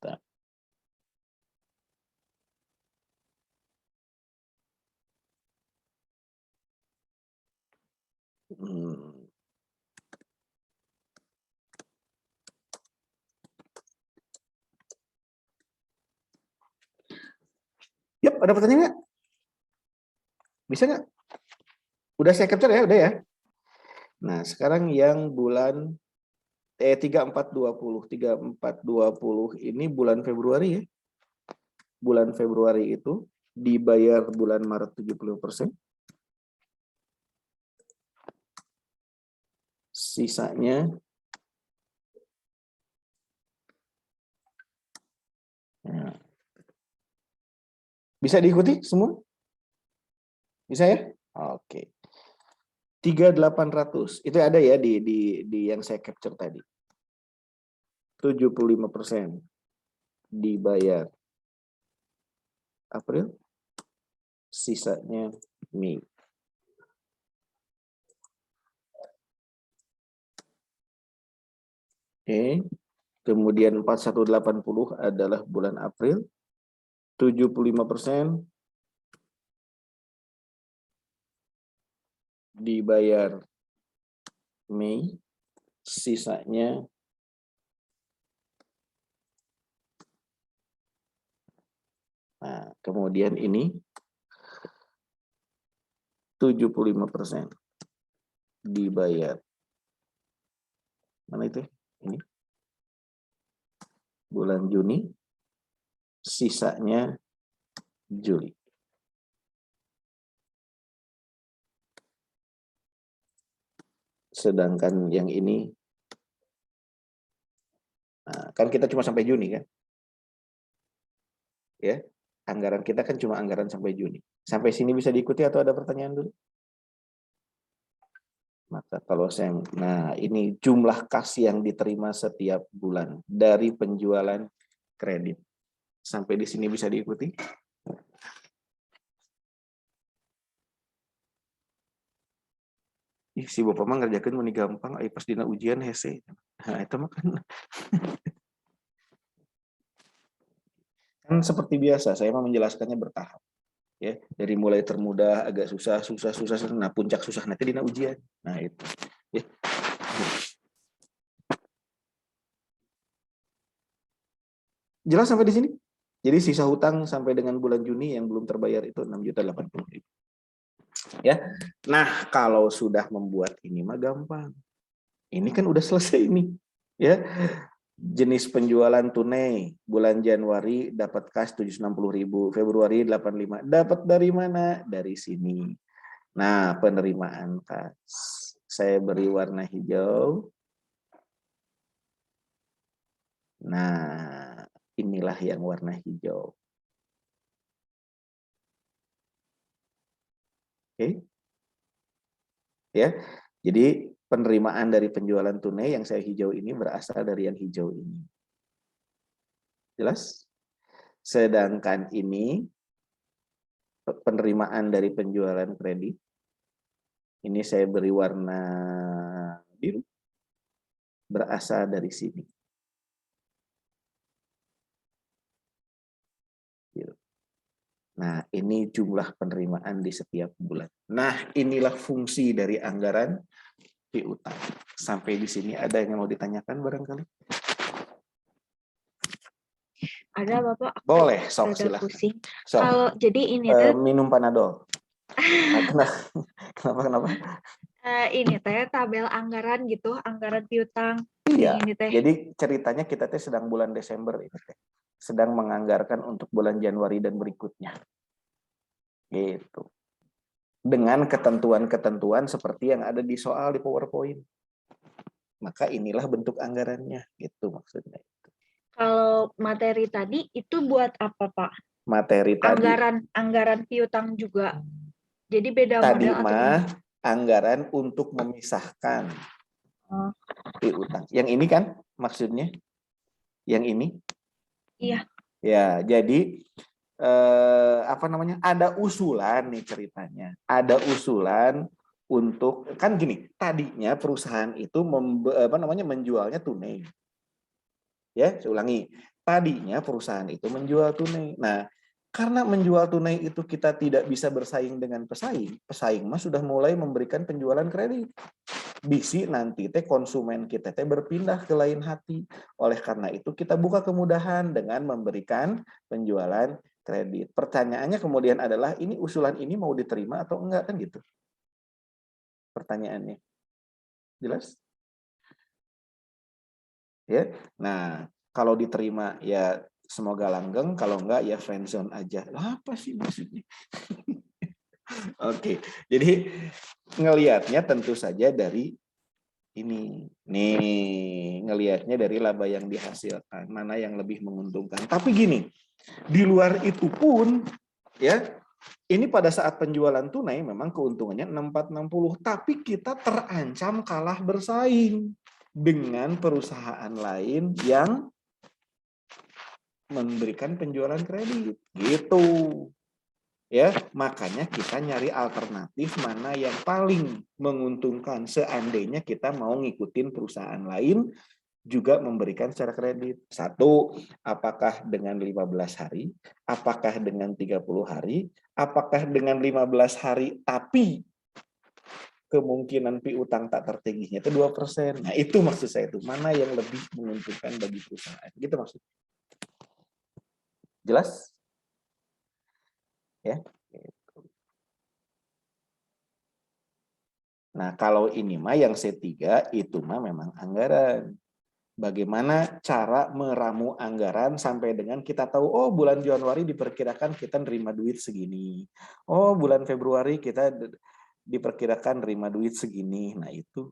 Bentar. Yap, ada pertanyaan nggak? Bisa nggak? Udah saya capture ya, udah ya. Nah, sekarang yang bulan 3420. 3420 ini bulan Februari ya. Bulan Februari itu dibayar bulan Maret 70%. Sisanya nah, bisa diikuti semua? Bisa ya? Oke. 3.800 itu ada ya di yang saya capture tadi. 75% dibayar April, sisanya Mei. Oke. Kemudian 4180 adalah bulan April. 75% dibayar Mei, sisanya nah, kemudian ini 75% dibayar mana itu? Ini bulan Juni, sisanya Juli. Sedangkan yang ini nah, kan kita cuma sampai Juni kan? Ya, anggaran kita kan cuma anggaran sampai Juni. Sampai sini bisa diikuti atau ada pertanyaan dulu? Maka kalau saya, nah ini jumlah kas yang diterima setiap bulan dari penjualan kredit. Sampai di sini bisa diikuti? Ih, si bapak mah ngerjakan meni gampang, pas dina ujian hese. Nah, itu mah kan Kan seperti biasa, saya mau menjelaskannya bertahap. Ya, dari mulai termudah, agak susah, nah puncak susah nanti dina ujian. Nah itu. Ya. Jelas sampai di sini? Jadi sisa hutang sampai dengan bulan Juni yang belum terbayar itu 6.080.000. Ya. Nah, kalau sudah membuat ini mah gampang. Ini kan udah selesai ini. Ya. Jenis penjualan tunai bulan Januari dapat kas 760.000, Februari 85. Dapat dari mana? Dari sini. Nah, penerimaan kas. Saya beri warna hijau. Nah, inilah yang warna hijau. Oke. Ya. Jadi penerimaan dari penjualan tunai yang saya hijau ini berasal dari yang hijau ini. Jelas? Sedangkan ini penerimaan dari penjualan kredit. Ini saya beri warna biru. Berasal dari sini. Nah, ini jumlah penerimaan di setiap bulan. Nah, inilah fungsi dari anggaran piutang. Sampai di sini ada yang mau ditanyakan barangkali? Ada Bapak, aku Boleh, sok rada silakan. pusing. Sok. Kalau jadi ini teh Minum Panadol. Kenapa? ini teh tabel anggaran gitu, anggaran piutang. Iya. Ini teh. Jadi ceritanya kita teh sedang bulan Desember ini teh. Sedang menganggarkan untuk bulan Januari dan berikutnya. Gitu. Dengan ketentuan-ketentuan seperti yang ada di soal di PowerPoint. Maka inilah bentuk anggarannya, gitu maksudnya. Kalau materi tadi itu buat apa, Pak? Materi tadi. Anggaran piutang juga. Jadi beda Tadi model atau mah gimana? anggaran untuk memisahkan piutang. Yang ini kan maksudnya? Yang ini? Iya. Ya, jadi apa namanya? Ada usulan nih ceritanya. Ada usulan untuk kan gini. Tadinya perusahaan itu menjualnya tunai. Ya, saya ulangi. Tadinya perusahaan itu menjual tunai. Nah, karena menjual tunai itu kita tidak bisa bersaing dengan pesaing mah sudah mulai memberikan penjualan kredit. Bisi nanti teh konsumen kita teh berpindah ke lain hati. Oleh karena itu kita buka kemudahan dengan memberikan penjualan kredit. Pertanyaannya kemudian adalah ini usulan ini mau diterima atau enggak kan gitu. Pertanyaannya. Jelas? Ya. Nah, kalau diterima ya semoga langgeng, kalau enggak ya friendzone aja. Apa sih maksudnya? Oke, jadi ngelihatnya tentu saja dari ini. Nih, ngelihatnya dari laba yang dihasilkan, mana yang lebih menguntungkan. Tapi gini, di luar itu pun ya, ini pada saat penjualan tunai memang keuntungannya 6460, tapi kita terancam kalah bersaing dengan perusahaan lain yang memberikan penjualan kredit gitu ya. Makanya kita nyari alternatif mana yang paling menguntungkan seandainya kita mau ngikutin perusahaan lain juga memberikan secara kredit. Satu, apakah dengan 15 hari, apakah dengan 30 hari, apakah dengan 15 hari tapi kemungkinan piutang tak tertagihnya itu 2%. Nah, itu maksud saya itu, mana yang lebih menguntungkan bagi perusahaan. Gitu maksudnya. Jelas? Ya. Nah, kalau ini mah yang C3 itu mah memang anggaran. Bagaimana cara meramu anggaran sampai dengan kita tahu, oh bulan Januari diperkirakan kita nerima duit segini. Oh bulan Februari kita diperkirakan nerima duit segini. Nah itu.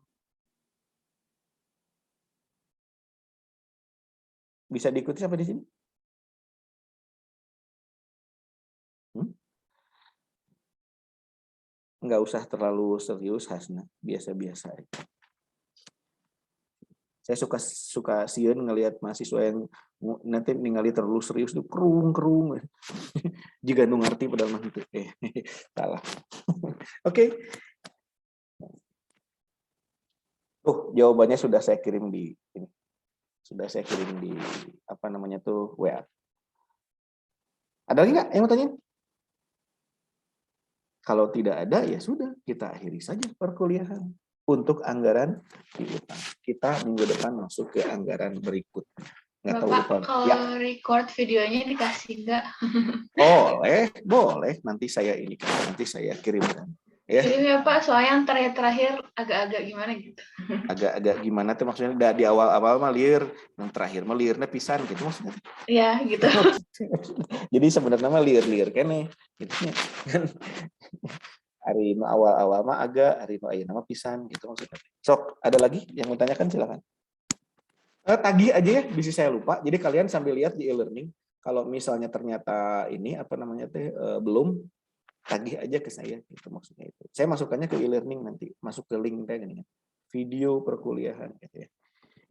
Bisa diikuti sampai di sini? Nggak usah terlalu serius, Hasna. Biasa-biasa aja. Saya suka sieun ngelihat mahasiswa yang nanti ningali terlalu serius tuh kerung. Jika nu ngerti padahal mah itu salah. Oke. Jawabannya sudah saya kirim di ini. Sudah saya kirim di apa namanya tuh WA. Ada lagi nggak yang mau tanya? Kalau tidak ada, ya sudah, kita akhiri saja perkuliahan. Untuk anggaran piutang. Kita minggu depan masuk ke anggaran berikutnya. Nggak tahu Bapak, lupa. kalau Ya, record videonya dikasih nggak? boleh. Nanti saya ini kan, nanti saya kirimkan. Ya, Kirim ya Pak, soalnya yang terakhir agak-agak gimana gitu. agak-agak gimana tuh maksudnya? Di awal-awal mah liar, yang terakhir mah liarnya pisan gitu maksudnya. Ya, gitu. Jadi sebenarnya mah liar-liar kene, gitu ya. Hari nu awal-awal mah agak, hari nu ayeuna mah pisan gitu maksudnya. Sok, ada lagi yang mau tanyakan silakan. Tagih aja ya, bisa saya lupa. Jadi kalian sambil lihat di e-learning, kalau misalnya ternyata ini apa namanya teh belum, tagih aja ke saya gitu maksudnya itu. Saya masukkannya ke e-learning nanti, masuk ke link teh gini. Video perkuliahan gitu ya.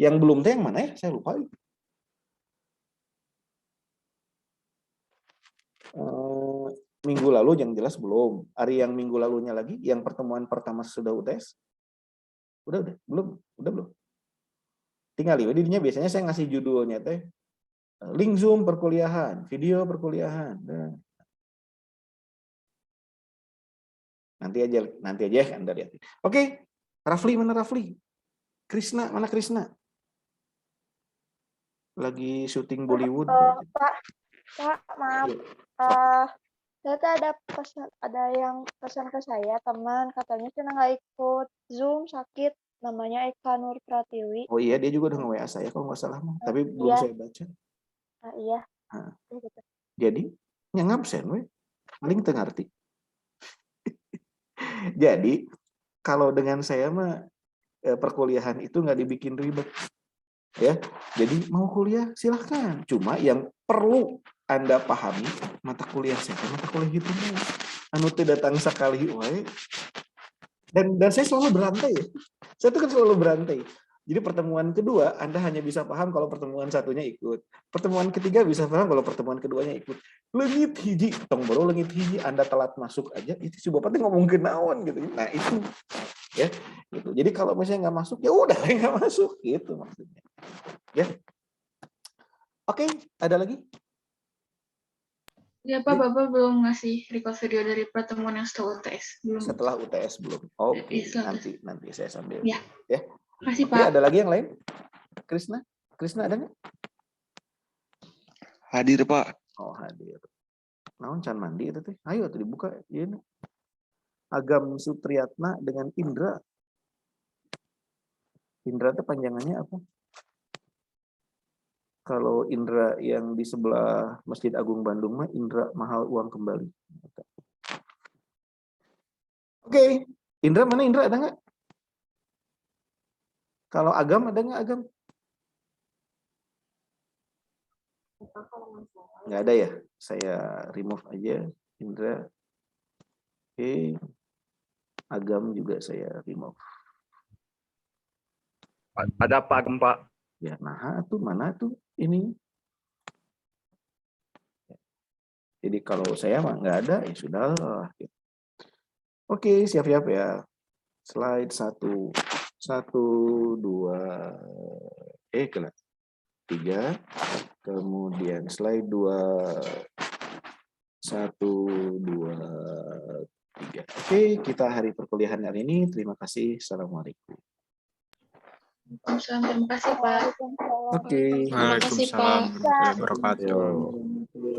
Yang belum teh yang mana ya? Saya lupa. Minggu lalu yang jelas belum. Hari yang minggu lalunya lagi, yang pertemuan pertama sudah UTS. Udah, belum. Tinggal dirinya biasanya saya ngasih judulnya teh link Zoom perkuliahan, video perkuliahan. Nah. Nanti aja Anda lihat. Oke, Rafli mana Rafli? Krisna mana Krisna? Lagi syuting Bollywood. Pak, maaf. Saya tuh ada yang pesan ke saya, teman katanya cina nggak ikut Zoom, sakit, namanya Eka Nur Pratiwi. Oh iya, dia juga udah nge-WA saya kalau nggak salah, tapi belum Iya. saya baca. Iya. Nah. Gitu. Jadi yang ngabsen, paling ngerti. Jadi kalau dengan saya mah perkuliahan itu nggak dibikin ribet, ya. Jadi mau kuliah silahkan. Cuma yang perlu Anda pahami mata kuliah saya, mata kuliah itu anu teu datang sekali wae. Dan saya selalu berantai ya. Saya tuh kan selalu berantai. Jadi pertemuan kedua Anda hanya bisa paham kalau pertemuan satunya ikut. Pertemuan ketiga bisa paham kalau pertemuan keduanya ikut. Leungit hiji, tong baru leungit hiji Anda telat masuk aja itu si Bapak tuh ngomong kenaon gitu. Nah, itu ya gitu. Jadi kalau misalnya nggak masuk ya udah nggak masuk gitu maksudnya. Ya. Oke, ada lagi? Ya Pak, Bapak belum ngasih record video dari pertemuan yang setelah UTS. Belum. Setelah UTS belum. Oke, Iya, nanti saya sambil. Ya. Ya. Makasih Oke, Pak. ada lagi yang lain? Krisna ada nggak? Hadir Pak. Oh, hadir. Naon can mandi itu teh? Ayo tuh dibuka. Ini. Agam Supriyatna dengan Indra. Indra itu panjangannya apa? Kalau Indra yang di sebelah Masjid Agung Bandung mah Indra mahal uang kembali. Oke, Indra mana Indra ada nggak? Kalau Agam ada nggak Agam? Nggak ada ya. Saya remove aja Indra. Oke, Agam juga saya remove. Ada Pak Agam Pak. Ya, nah tuh mana tuh ini? Jadi kalau saya mah nggak ada, ya sudah. Oke, siap-siap ya. Slide 1, 2, kelas 3. Kemudian slide 2, 1, 2, 3. Oke, kita hari perkuliahan hari ini. Terima kasih. Assalamualaikum. Terima kasih Pak. Oke. Terima kasih Pak. Waalaikumsalam warahmatullahi wabarakatuh. Yo.